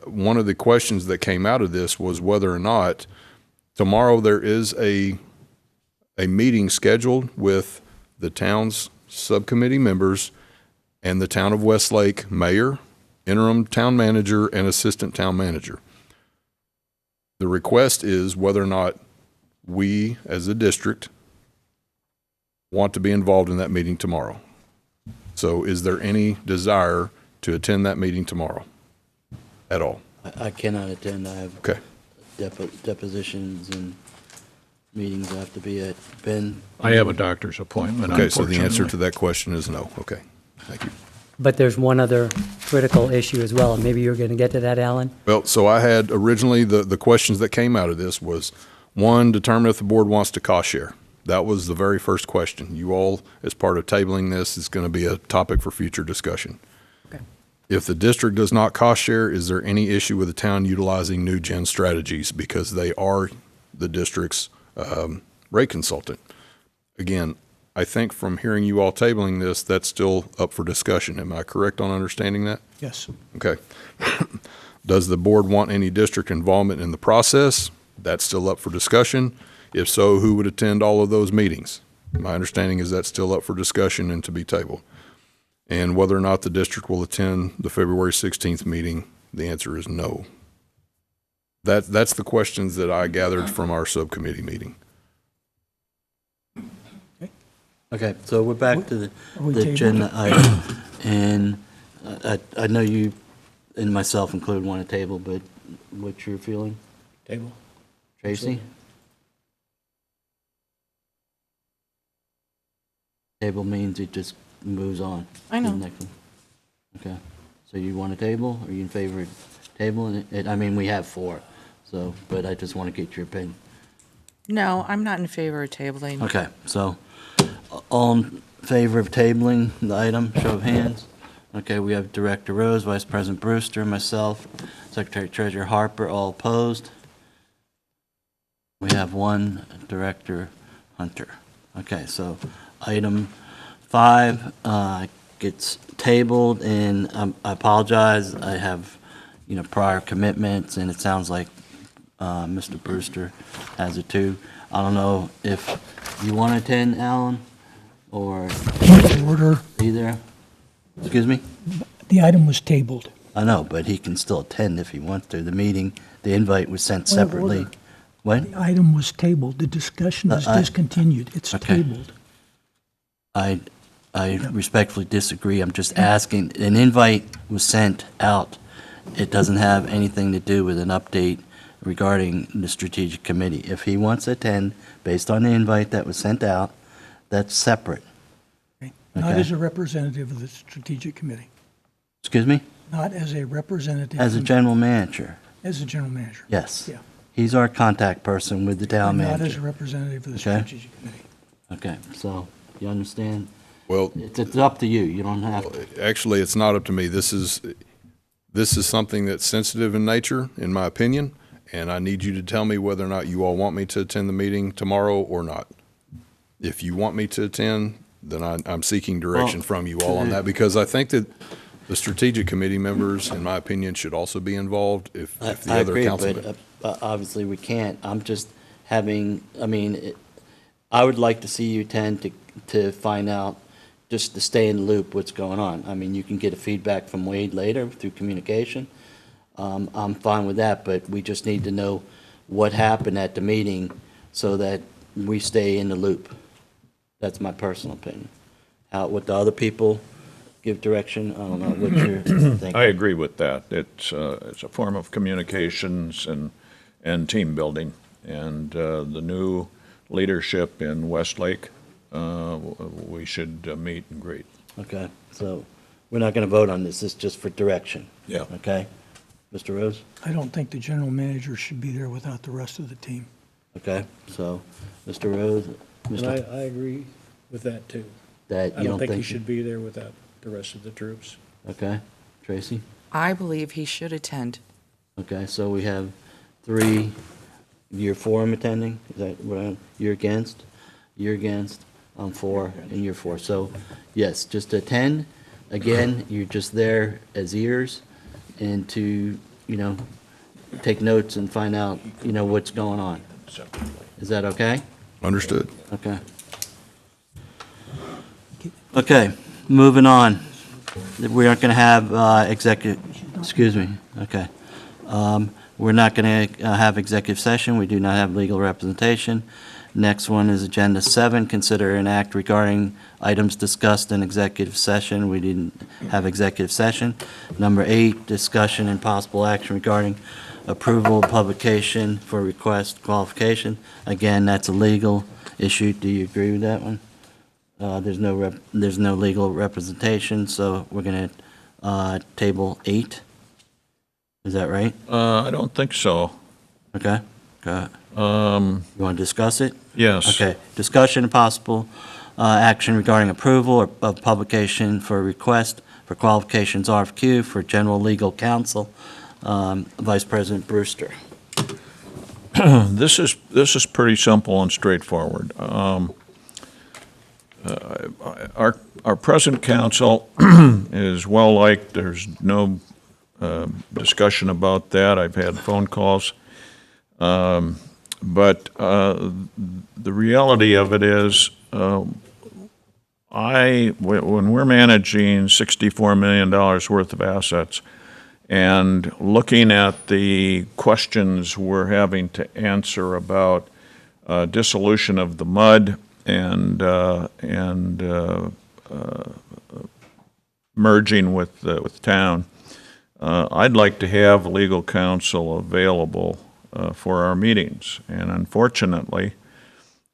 one of the questions that came out of this was whether or not tomorrow there is a meeting scheduled with the town's subcommittee members and the town of Westlake mayor, interim town manager, and assistant town manager. The request is whether or not we, as a district, want to be involved in that meeting tomorrow. So is there any desire to attend that meeting tomorrow at all? I cannot attend. I have Okay. depositions and meetings I have to be at. Ben? I have a doctor's appointment, Okay, so the answer to unfortunately. that question is no. Okay, thank you. But there's one other critical issue as well, and maybe you're going to get to that, Alan? Well, so I had originally, the questions that came out of this was, one, determine if the board wants to cost share. That was the very first question. You all, as part of tabling this, is going to be a topic for future discussion. Okay. If the district does not cost share, is there any issue with the town utilizing New Gen Strategies because they are the district's rate consultant? Again, I think from hearing you all tabling this, that's still up for discussion. Am I correct on understanding that? Yes. Okay. Does the board want any district involvement in the process? That's still up for discussion. If so, who would attend all of those meetings? My understanding is that's still up for discussion and to be tabled. And whether or not the district will attend the February 16th meeting, the answer is no. That's the questions that I gathered from our subcommittee meeting. Okay, so we're back to Are we the tabled? agenda item. And I know you and myself included want a table, but what's your feeling? Table? Tracy? Table means it just moves on. I to the know. next one. Okay, so you want a table? Are you in favor of tabling it? I mean, we have 4, so, but I just want to get your opinion. No, I'm not in favor of tabling. Okay, so all in favor of tabling the item, show of hands? Okay, we have Director Rose, Vice President Brewster, myself, Secretary Treasurer Harper, all opposed. We have 1, Director Hunter. Okay, so item 5 gets tabled, and I apologize, I have, prior commitments, and it sounds like Mr. Brewster has it too. I don't know if you want to attend, Alan, or Order, either. Excuse me? the item was tabled. I know, but he can still attend if he wants to. The meeting, the invite was sent Point of separately. order. What? The item was tabled, the discussion is discontinued, it's Okay. tabled. I respectfully disagree. I'm just asking, an invite was sent out. It doesn't have anything to do with an update regarding the strategic committee. If he wants to attend, based on the invite that was sent out, that's separate. Not Okay. as a representative of the strategic committee, Excuse me? not as a representative. As a from- general manager, As a general manager. yes. Yeah. He's our contact person with the town Not as a manager. representative of the Okay. strategic committee. Okay, so, you understand? Well, It's up to you. You don't have to. actually, it's not up to me. This is something that's sensitive in nature, in my opinion, and I need you to tell me whether or not you all want me to attend the meeting tomorrow or not. If you want me to attend, then I'm seeking direction Well, from you all on that, because I think that the strategic committee members, in my opinion, should also be involved if the I other agree, council. but obviously we can't. I'm just having, I would like to see you attend to find out, just to stay in the loop what's going on. I mean, you can get a feedback from Wade later through communication. I'm fine with that, but we just need to know what happened at the meeting so that we stay in the loop. That's my personal opinion. What the other people give direction, I don't know what you're thinking. I agree with that. It's a form of communications and team building. And the new leadership in Westlake, we should meet and greet. Okay, so we're not going to vote on this. It's just for direction. Yeah. Okay? Mr. Rose? I don't think the general manager should be there without the rest of the team. Okay, so, Mr. Rose, And Mr. I agree with that too. that I you don't think he should be there without the rest of the troops. Okay, Tracy? I believe he should attend. Okay, so we have 3, you're for him attending? Is that what you're against? You're against, I'm for, and you're for. So, yes, just attend. Again, you're just there as ears and to, take notes and find out, what's going on. Is that okay? Understood. Okay. Okay, moving on. We aren't going to have excuse me, okay. We're not going to have executive session. We do not have legal representation. Next one is Agenda 7, consider an act regarding items discussed in executive session. We didn't have executive session. Number 8, discussion and possible action regarding approval of publication for request qualification. Again, that's a legal issue. Do you agree with that one? There's no legal representation, so we're going to table 8. Is that right? I don't think so. Okay. Go ahead. You want to discuss it? Yes. Okay. Discussion and possible action regarding approval of publication for request for qualifications RFQ for general legal counsel. Vice President Brewster. This is pretty simple and straightforward. Our present counsel is well-liked. There's no discussion about that. I've had phone calls. But the reality of it is, when we're managing $64 million worth of assets and looking at the questions we're having to answer about dissolution of the MUD and merging with town, I'd like to have legal counsel available for our meetings. And unfortunately,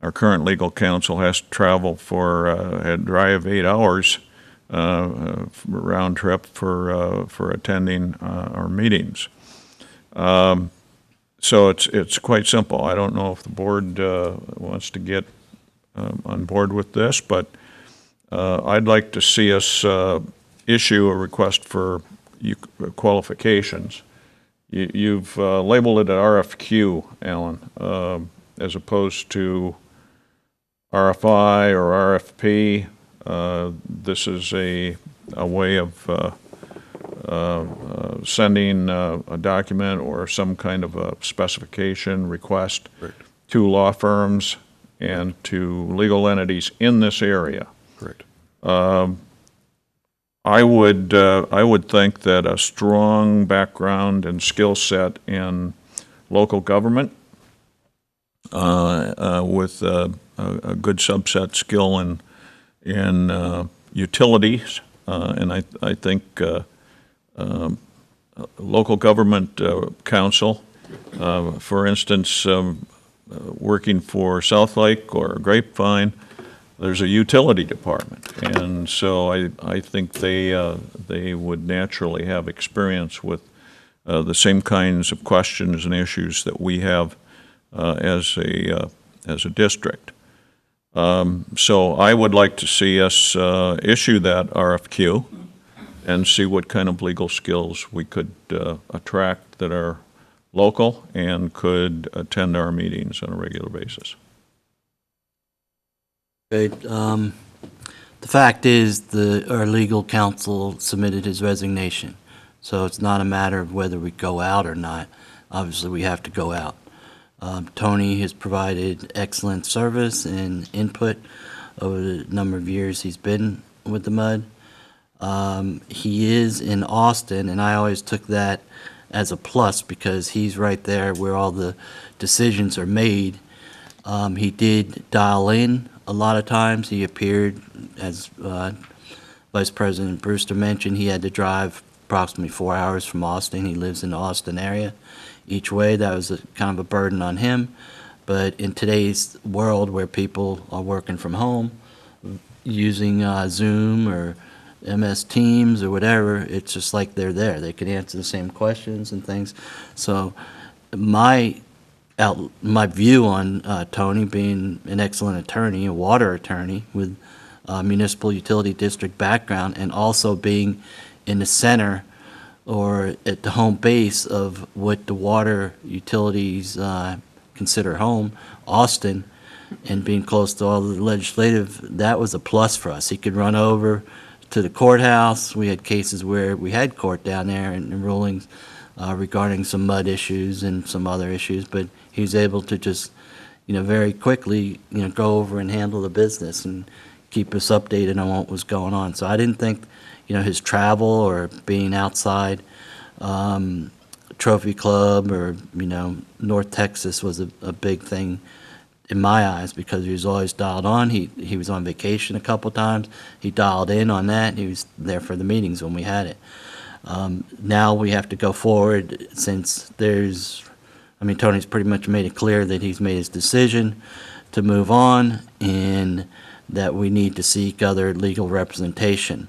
our current legal counsel has to travel drive 8 hours round trip for attending our meetings. So it's quite simple. I don't know if the board wants to get on board with this, but I'd like to see us issue a request for qualifications. You've labeled it an RFQ, Alan, as opposed to RFI or RFP. This is a way of sending a document or some kind of a specification request to law firms and to legal entities in this area. Correct. I would think that a strong background and skill set in local government with a good subset skill in utilities, and I think local government council, for instance, working for South Lake or Grapevine, there's a utility department, and so I think they would naturally have experience with the same kinds of questions and issues that we have as a district. So I would like to see us issue that RFQ and see what kind of legal skills we could attract that are local and could attend our meetings on a regular basis. Okay, the fact is, our legal counsel submitted his resignation, so it's not a matter of whether we go out or not. Obviously, we have to go out. Tony has provided excellent service and input over the number of years he's been with the MUD. He is in Austin, and I always took that as a plus because he's right there where all the decisions are made. He did dial in a lot of times. He appeared, as Vice President Brewster mentioned, he had to drive approximately 4 hours from Austin. He lives in the Austin area each way. That was kind of a burden on him. But in today's world where people are working from home, using Zoom or MS Teams or whatever, it's just like they're there. They can answer the same questions and things. So my view on Tony being an excellent attorney, a water attorney with a municipal utility district background, and also being in the center or at the home base of what the water utilities consider home, Austin, and being close to all the legislative, that was a plus for us. He could run over to the courthouse. We had cases where we had court down there and rulings regarding some mud issues and some other issues, but he was able to just, very quickly, go over and handle the business and keep us updated on what was going on. So I didn't think, his travel or being outside Trophy Club or, North Texas was a big thing in my eyes because he was always dialed on. He was on vacation a couple times. He dialed in on that. He was there for the meetings when we had it. Now we have to go forward since Tony's pretty much made it clear that he's made his decision to move on and that we need to seek other legal representation.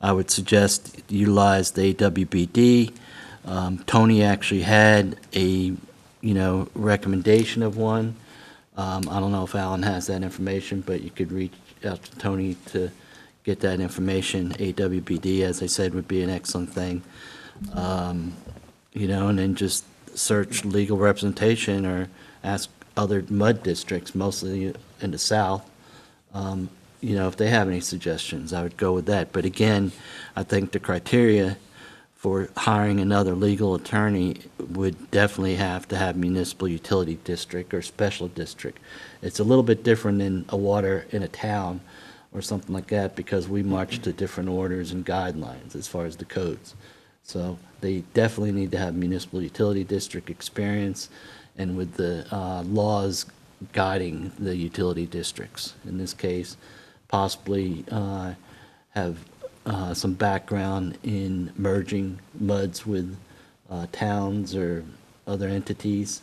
I would suggest utilize the AWBD. Tony actually had a, recommendation of one. I don't know if Alan has that information, but you could reach out to Tony to get that information. AWBD, as I said, would be an excellent thing. And then just search legal representation or ask other MUD districts, mostly in the south, if they have any suggestions. I would go with that. But again, I think the criteria for hiring another legal attorney would definitely have to have municipal utility district or special district. It's a little bit different than a water in a town or something like that because we march to different orders and guidelines as far as the codes. So they definitely need to have municipal utility district experience and with the laws guiding the utility districts. In this case, possibly have some background in merging MUDs with towns or other entities.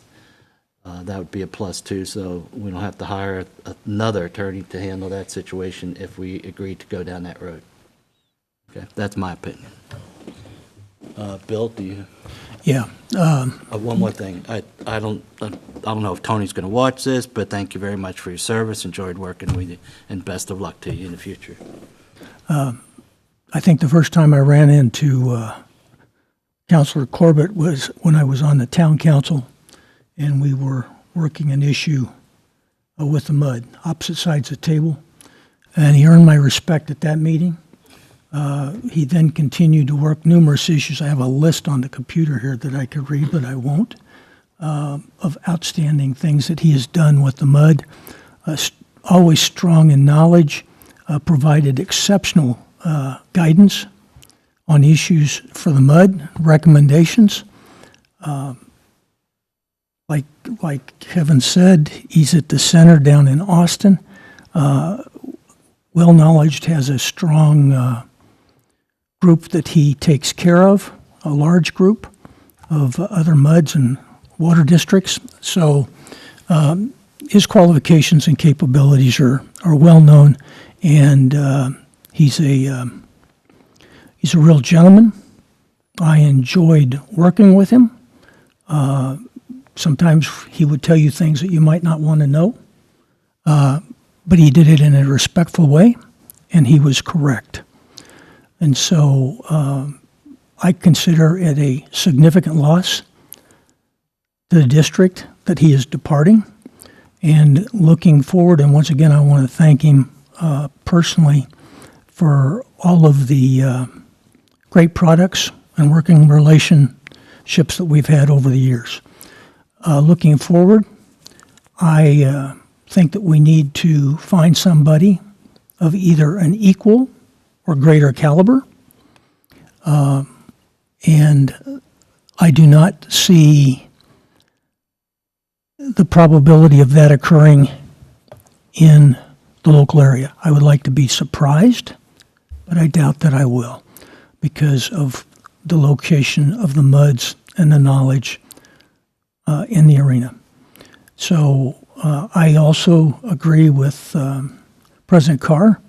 That would be a plus too, so we don't have to hire another attorney to handle that situation if we agree to go down that road. Okay, that's my opinion. Bill, do you? Yeah, One more thing. I don't know if Tony's going to watch this, but thank you very much for your service. Enjoyed working with you, and best of luck to you in the future. I think the first time I ran into Councilor Corbett was when I was on the town council, and we were working an issue with the mud, opposite sides of the table, and he earned my respect at that meeting. He then continued to work numerous issues. I have a list on the computer here that I could read, but I won't, of outstanding things that he has done with the mud. Always strong in knowledge, provided exceptional guidance on issues for the mud, recommendations. Like Kevin said, he's at the center down in Austin. Well-knowledged, has a strong group that he takes care of, a large group of other MUDs and water districts. So his qualifications and capabilities are well-known, and he's a real gentleman. I enjoyed working with him. Sometimes he would tell you things that you might not want to know, but he did it in a respectful way, and he was correct. And so I consider it a significant loss to the district that he is departing, and looking forward, and once again, I want to thank him personally for all of the great products and working relationships that we've had over the years. Looking forward, I think that we need to find somebody of either an equal or greater caliber. And I do not see the probability of that occurring in the local area. I would like to be surprised, but I doubt that I will, because of the location of the MUDs and the knowledge in the arena. So I also agree with President Carr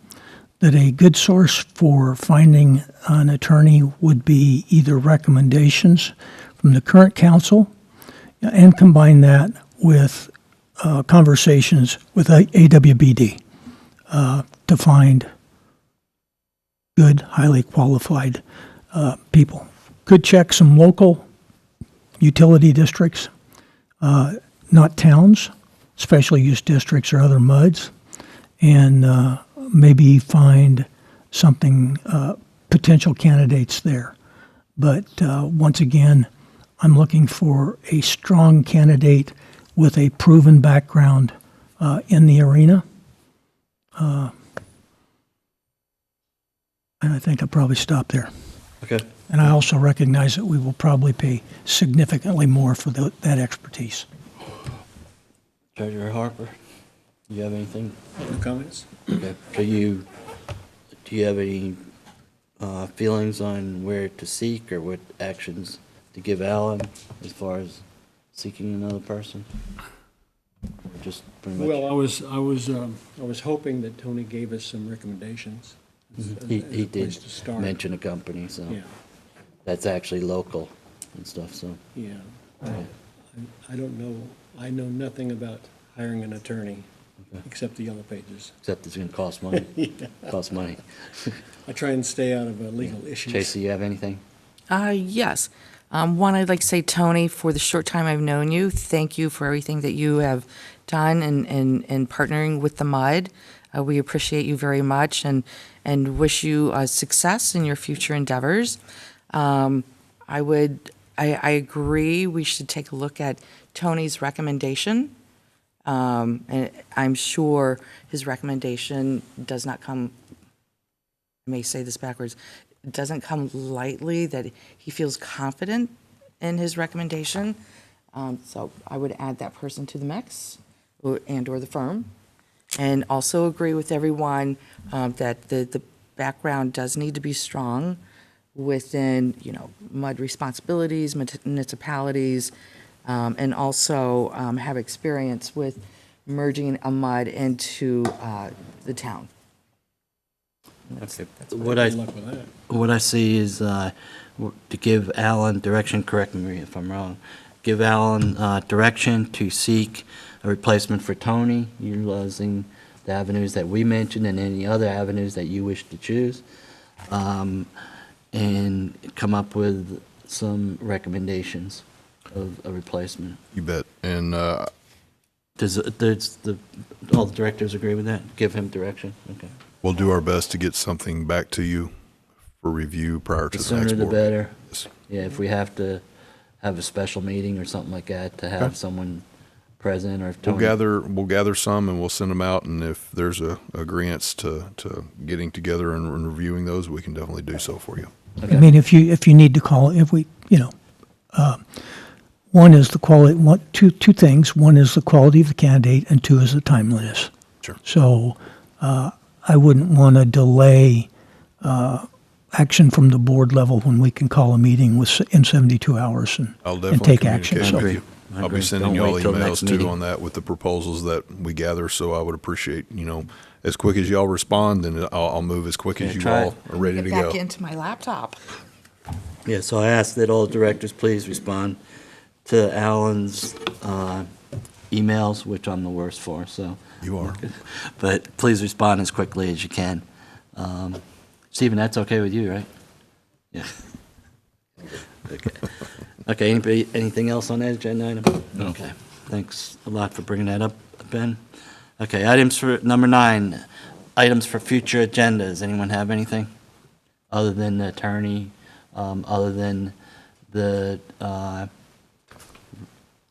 that a good source for finding an attorney would be either recommendations from the current council and combine that with conversations with AWBD to find good, highly qualified people. Could check some local utility districts, not towns, special use districts or other MUDs, and maybe find something, potential candidates there. But once again, I'm looking for a strong candidate with a proven background in the arena. And I think I'll probably stop there. Okay. And I also recognize that we will probably pay significantly more for that expertise. Treasurer Harper, do you have anything? No comments? Okay. Do you have any feelings on where to seek or what actions to give Alan as far as seeking another person? Or just pretty much? Well, I was hoping that Tony gave us some recommendations. as He a did place to start. mention a company, so Yeah, that's actually local and stuff, so. yeah. Okay. I don't know, I know nothing about hiring an attorney, Okay. except the yellow pages. Except it's gonna cost money. Cost money. I try and stay out of legal issues. Tracy, you have anything? Yes. One, I'd like to say, Tony, for the short time I've known you, thank you for everything that you have done in partnering with the MUD. We appreciate you very much and wish you success in your future endeavors. I agree we should take a look at Tony's recommendation. And I'm sure his recommendation does not come, I may say this backwards, it doesn't come lightly, that he feels confident in his recommendation. So I would add that person to the mix or the firm. And also agree with everyone that the background does need to be strong within, MUD responsibilities, municipalities, and also have experience with merging a mud into the town. What I, Good luck with that. what I see is to give Alan direction, correct me if I'm wrong, give Alan direction to seek a replacement for Tony, utilizing the avenues that we mentioned and any other avenues that you wish to choose, and come up with some recommendations of a replacement. You bet. And Does all the directors agree with that? Give him direction? Okay. we'll do our best to get something back to you for review prior to The the next sooner the board meeting. better. Yes. Yeah, if we have to have a special meeting or something like that, to have someone present, or if We'll Tony. we'll gather some and we'll send them out, and if there's a agreeance to getting together and reviewing those, we can definitely do so for you. I mean, if you need to call, if we, one is the quality, two things. One is the quality of the candidate, and two is the timeliness. Sure. So I wouldn't want to delay action from the board level when we can call a meeting in 72 hours I'll and definitely take action. communicate So with you. I I'll agree. be sending Don't you all wait till the emails next too meeting. on that with the proposals that we gather, so I would appreciate, as quick as y'all respond, then I'll move as quick as Yeah, you try all it. are ready to Get go. back into my laptop. Yeah, so I ask that all directors please respond to Alan's emails, which I'm the worst for, so. You are. But please respond as quickly as you can. Stephen, that's okay with you, right? Yeah. Okay. Okay, anything else on that agenda item? No. Okay, thanks a lot for bringing that up, Ben. Okay, items for, number 9, items for future agendas. Anyone have anything? Other than the attorney, other than the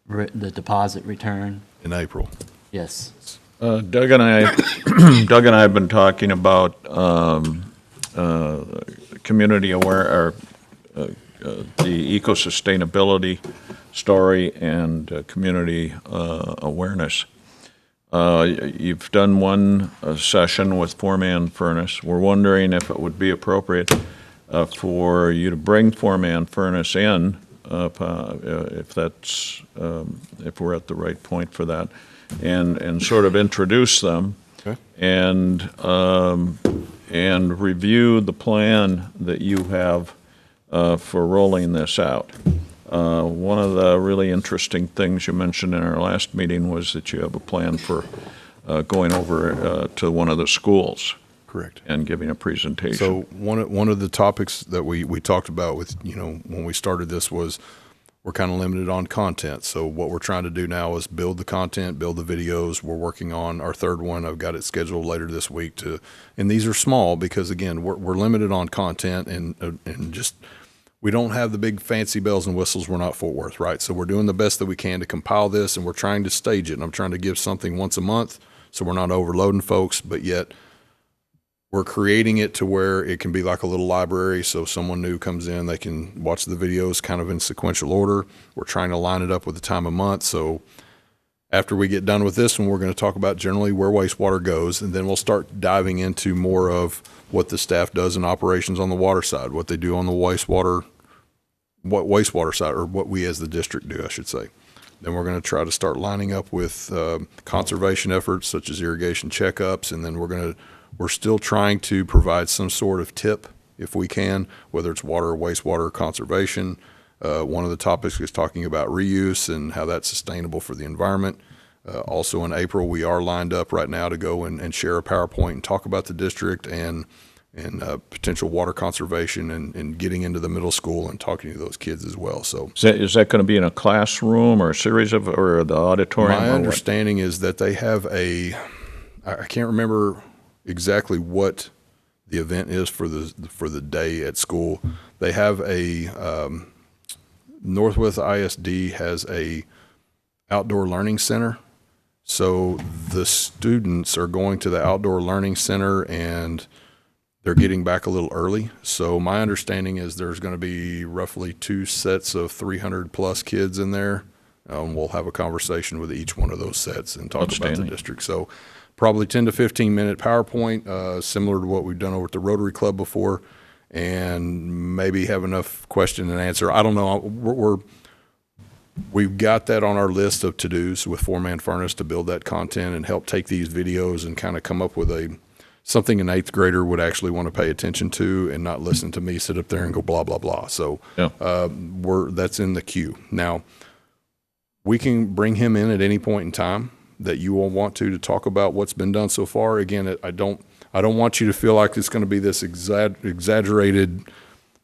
deposit return? In April. Yes. Doug and I, Doug and I have been talking about community aware, or the eco-sustainability story and community awareness. You've done one session with four-man furnace. We're wondering if it would be appropriate for you to bring four-man furnace in, if that's, if we're at the right point for that, and sort of introduce them. Okay. And review the plan that you have for rolling this out. One of the really interesting things you mentioned in our last meeting was that you have a plan for going over to one of the schools Correct. and giving a presentation. So one of the topics that we talked about with, when we started this was we're kind of limited on content. So what we're trying to do now is build the content, build the videos. We're working on our third one. I've got it scheduled later this week and these are small because again, we're limited on content and just, we don't have the big fancy bells and whistles. We're not Fort Worth, right? So we're doing the best that we can to compile this, and we're trying to stage it. And I'm trying to give something once a month so we're not overloading folks, but yet we're creating it to where it can be like a little library. So someone new comes in, they can watch the videos kind of in sequential order. We're trying to line it up with the time of month. So after we get done with this one, we're going to talk about generally where wastewater goes, and then we'll start diving into more of what the staff does in operations on the water side, what they do on the wastewater side, or what we as the district do, I should say. Then we're going to try to start lining up with conservation efforts such as irrigation checkups, and then we're still trying to provide some sort of tip if we can, whether it's water or wastewater conservation. One of the topics is talking about reuse and how that's sustainable for the environment. Also in April, we are lined up right now to go and share a PowerPoint and talk about the district and potential water conservation and getting into the middle school and talking to those kids as well. So Is that going to be in a classroom or a series of, or the auditorium? my or what? understanding is that they have I can't remember exactly what the event is for the day at school. They have Northwest ISD has a outdoor learning center. So the students are going to the outdoor learning center and they're getting back a little early. So my understanding is there's going to be roughly 2 sets of 300 plus kids in there. We'll have a conversation with each one of those sets and talk about the Outstanding. district. So probably 10 to 15 minute PowerPoint, similar to what we've done over at the Rotary Club before, and maybe have enough question and answer. I don't know. We've got that on our list of to-dos with Four-Man Furnace to build that content and help take these videos and kind of come up with something an eighth grader would actually want to pay attention to and not listen to me sit up there and go blah, blah, blah. So Yeah. that's in the queue. Now, we can bring him in at any point in time that you all want to talk about what's been done so far. Again, I don't want you to feel like it's going to be this exaggerated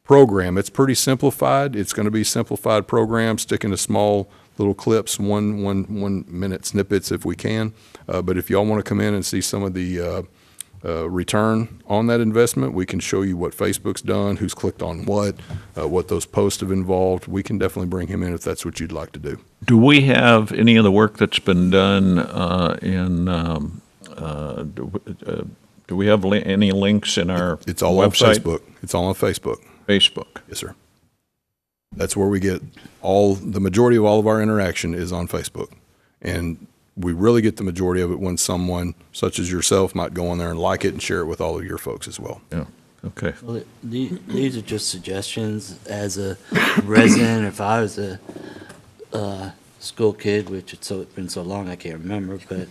program. It's pretty simplified. It's going to be simplified program, sticking to small little clips, one minute snippets if we can. But if y'all want to come in and see some of the return on that investment, we can show you what Facebook's done, who's clicked on what those posts have involved. We can definitely bring him in if that's what you'd like to do. Do we have any of the work that's been done do we have any links in our It's all website? on Facebook. It's all on Facebook. Facebook. Yes, sir. That's where we get the majority of all of our interaction is on Facebook. And we really get the majority of it when someone such as yourself might go on there and like it and share it with all of your folks as well. Yeah, okay. Well, these are just suggestions as a resident, or if I was a school kid, which it's been so long I can't remember, but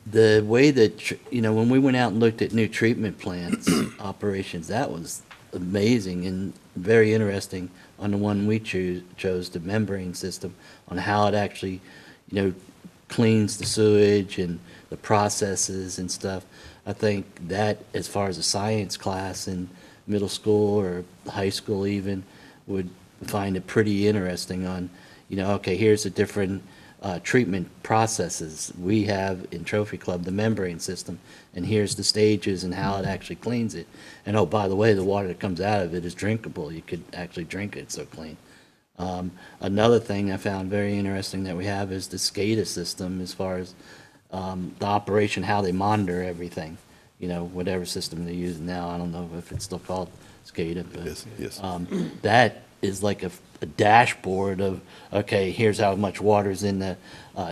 the way that, when we went out and looked at new treatment plants, operations, that was amazing and very interesting on the one we chose, the membrane system, on how it actually, cleans the sewage and the processes and stuff. I think that, as far as a science class in middle school or high school even, would find it pretty interesting on, okay, here's the different treatment processes we have in Trophy Club, the membrane system, and here's the stages and how it actually cleans it. And oh, by the way, the water that comes out of it is drinkable. You could actually drink it, it's so clean. Another thing I found very interesting that we have is the SCADA system, as far as the operation, how they monitor everything. Whatever system they're using now, I don't know if it's still called SCADA, but Yes. that is like a dashboard of, okay, here's how much water's in the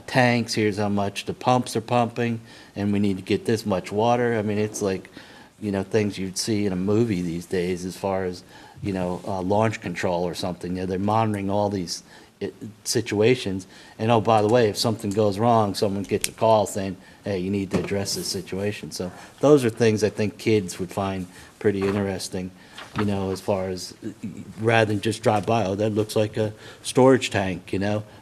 tanks, here's how much the pumps are pumping, and we need to get this much water. I mean, it's like, things you'd see in a movie these days, as far as, launch control or something. They're monitoring all these situations. And oh, by the way, if something goes wrong, someone gets a call saying, hey, you need to address this situation. So those are things I think kids would find pretty interesting, as far as, rather than just drive by, oh, that looks like a storage tank,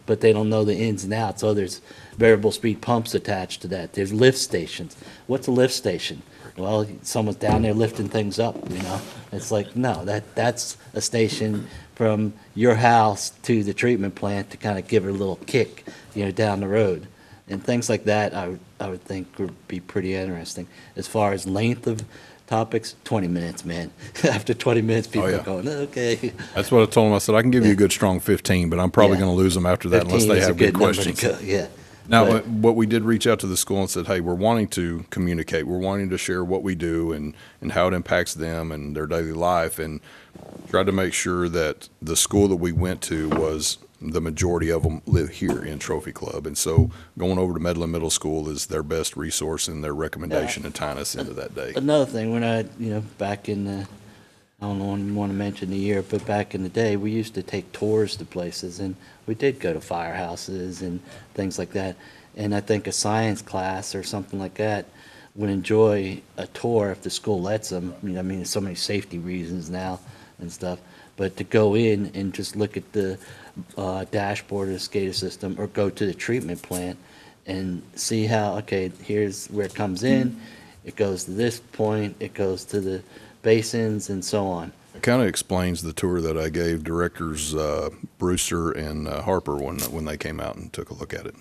but they don't know the ins and outs. Oh, there's variable speed pumps attached to that. There's lift stations. What's a lift station? Well, someone's down there lifting things up, It's like, no, that's a station from your house to the treatment plant to kind of give her a little kick, down the road. And things like that, I would think would be pretty interesting. As far as length of topics, 20 minutes, man. After 20 minutes, people yeah. are going, okay. That's what I told them. I said, I can give you a good strong 15, but I'm probably Yeah. going to lose them after that unless 15 they is a have good number to questions. go, yeah. Now, But- what we did reach out to the school and said, hey, we're wanting to communicate. We're wanting to share what we do and how it impacts them and their daily life, and tried to make sure that the school that we went to was the majority of them live here in Trophy Club. And so going over to Medlin Middle School is their best resource and their recommendation and tying us into that day. Another thing, when I, back in the, I don't want to mention the year, but back in the day, we used to take tours to places, and we did go to firehouses and things like that. And I think a science class or something like that would enjoy a tour if the school lets them. There's so many safety reasons now and stuff. But to go in and just look at the dashboard of the SCADA system, or go to the treatment plant and see how, okay, here's where it comes in, it goes to this point, it goes to the basins, and so on. It kind of explains the tour that I gave directors Brewster and Harper when they came out and took a look at it.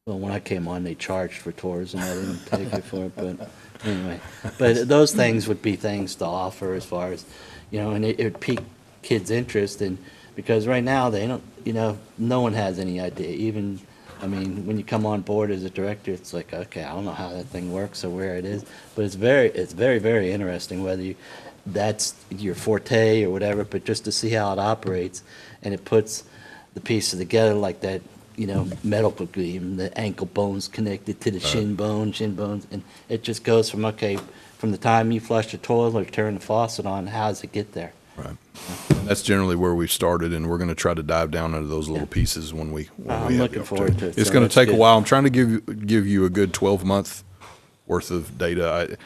Well, when I came on, they charged for tours, and I didn't take it for it, but anyway. But those things would be things to offer, as far as, and it would pique kids' interest, and because right now they don't, no one has any idea. Even, when you come on board as a director, it's like, okay, I don't know how that thing works or where it is, but it's very, very interesting, whether that's your forte or whatever, but just to see how it operates, and it puts the pieces together, like that, medical beam, the ankle bones connected to the shin bones, and it just goes from, okay, from the time you flush the toilet or turn the faucet on, how does it get there? Right. And that's generally where we've started, and we're going to try to dive down into those little pieces when we I'm have the looking forward to it. It's So going to that's take a good. while. I'm trying to give you a good 12-month worth of data.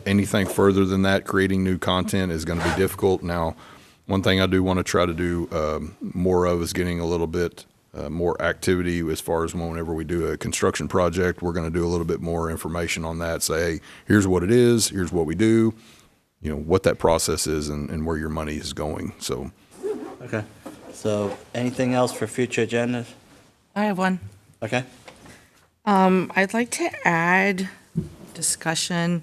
Anything further than that, creating new content is going to be difficult. Now, one thing I do want to try to do more of is getting a little bit more activity as far as whenever we do a construction project, we're going to do a little bit more information on that. Say, hey, here's what it is, here's what we do, you know, what that process is and where your money is going. So, Okay. So anything else for future agendas? I have one. Okay. I'd like to add discussion,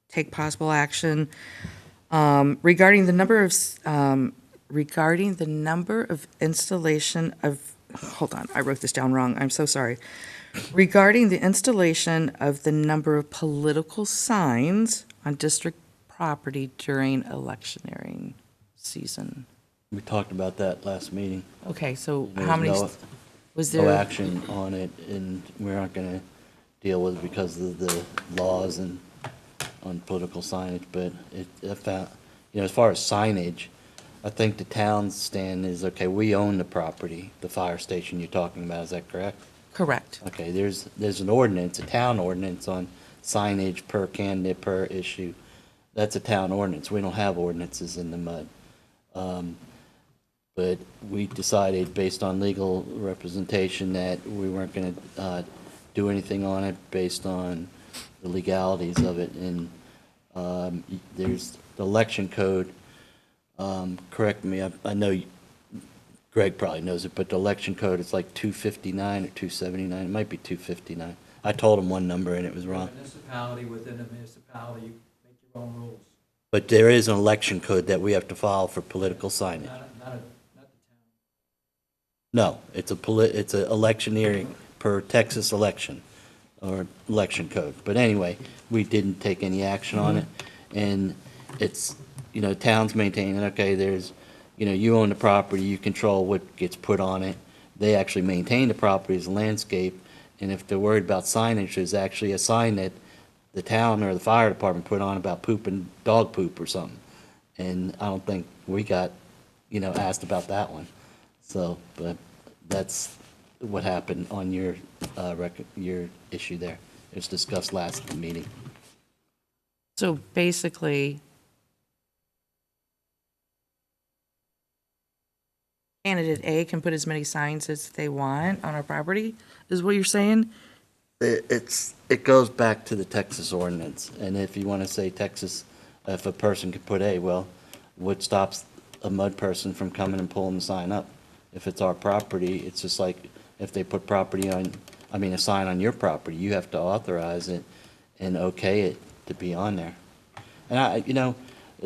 take possible action regarding the number of installation of, hold on, I wrote this down wrong, I'm so sorry. Regarding the installation of the number of political signs on district property during electioneering season. We talked about that last meeting. Okay, so There how was many, no- was No there? action on it, and we aren't going to deal with it because of the laws and on political signage, but I found, as far as signage, I think the town's stand is, okay, we own the property, the fire station you're talking about, is that correct? Correct. Okay, there's an ordinance, a town ordinance on signage per candidate, per issue. That's a town ordinance. We don't have ordinances in the mud. But we decided, based on legal representation, that we weren't going to do anything on it based on the legalities of it. And there's the election code, correct me, I know Greg probably knows it, but the election code is like 259 or 279, it might be 259. I told him one number and it was wrong. Municipality within a municipality, you make your own rules. But there is an election code that we have to follow for political signage. Not the town. No, it's a electioneering per Texas election, or election code. But anyway, we didn't take any action on it. And it's, towns maintaining, okay, there's, you own the property, you control what gets put on it. They actually maintain the property as a landscape. And if they're worried about signage, there's actually a sign that the town or the fire department put on about pooping dog poop or something. And I don't think we got, asked about that one. So, but that's what happened on your issue there. It was discussed last meeting. So basically, candidate A can put as many signs as they want on our property, is what you're saying? It goes back to the Texas ordinance, and if you want to say Texas, if a person could put what stops a mud person from coming and pulling the sign up? If it's our property, it's just like if they put a sign on your property, you have to authorize it and okay it to be on there. And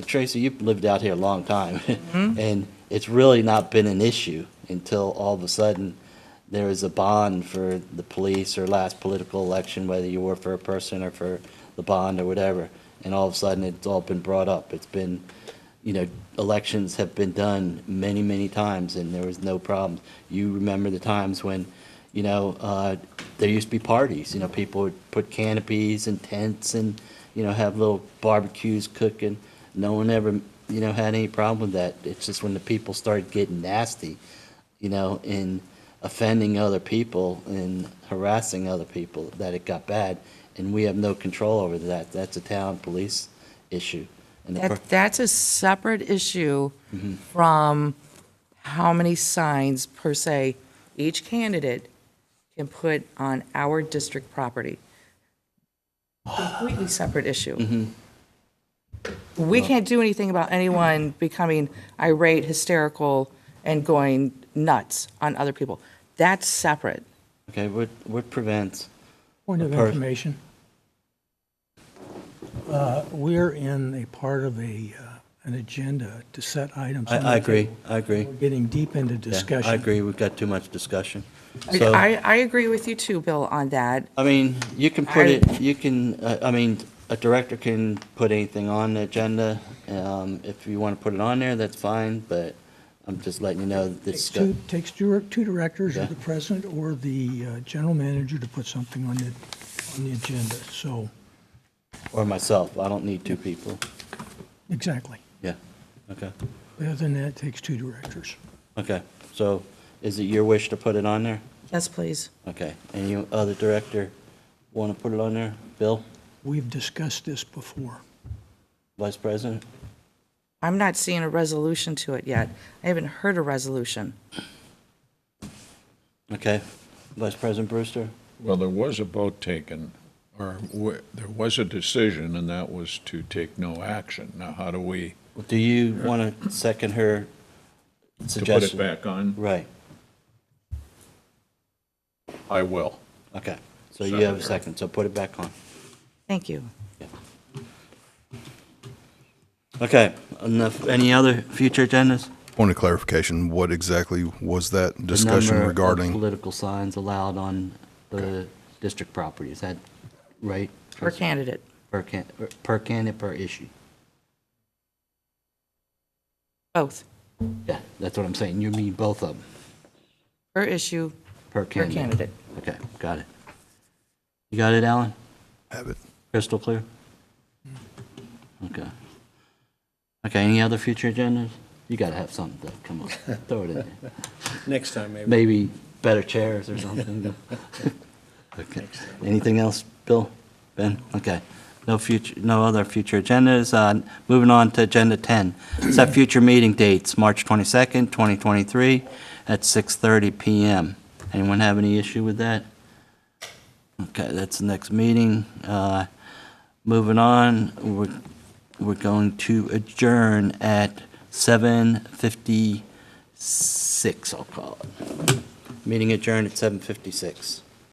Tracy, you've lived out here a long time, and it's really not been an issue until all of a sudden there was a bond for the police or last political election, whether you were for a person or for the bond or whatever, and all of a sudden it's all been brought up. It's been, elections have been done many, many times, and there was no problems. You remember the times when, there used to be parties, people would put canopies and tents and, have little barbecues cooking. No one ever, had any problem with that. It's just when the people started getting nasty, and offending other people and harassing other people that it got bad, and we have no control over that. That's a town police issue. And That's a separate issue from how many signs, per se, each candidate can put on our district property. Completely separate issue. We can't do anything about anyone becoming irate, hysterical, and going nuts on other people. That's separate. Okay, what prevents? Point of Per- information. We're in a part of an agenda to set items. on the I agree, table. I agree. We're getting deep into Yeah, discussion. I agree, we've got too much discussion. So, I agree with you too, Bill, on that. you can put a director can put anything on the agenda. If you want to put it on there, that's fine, but I'm just letting you know that this. Takes two directors, or Yeah. the president, or the general manager to put something on the agenda, so, Or myself, I don't need two people. exactly. Yeah, okay. Other than that, it takes 2 directors. Okay, so is it your wish to put it on there? Yes, please. Okay, and you, other director, want to put it on there? Bill, We've discussed this before. Vice President? I'm not seeing a resolution to it yet. I haven't heard a resolution. Okay, Vice President Brewster? Well, there was a vote taken, or there was a decision, and that was to take no action. Now, how do we, Do you want to second her to put it suggestion? back on? Right, I will. okay, so you have a second, so put it back on. Thank you. Okay, enough, any other future agendas? Point of clarification, what exactly was that The discussion number of regarding? political signs allowed on the district property, is that right? Per candidate. Per candidate, per issue? Both. Yeah, that's what I'm saying, you mean both of them, Per issue, per per candidate? candidate. Okay, got it. You got it, Alan? Have it. Crystal clear? Okay. Okay, any other future agendas? You gotta have something, to come on, throw it in there. Next time, maybe. Maybe better chairs or something. Okay. Anything else, Bill? Ben? Okay. No other future agendas. Moving on to Agenda 10. Set future meeting dates, March 22nd, 2023, at 6:30 PM. Anyone have any issue with that? Okay, that's the next meeting. Moving on, we're going to adjourn at 7:56, I'll call it. Meeting adjourned at 7:56.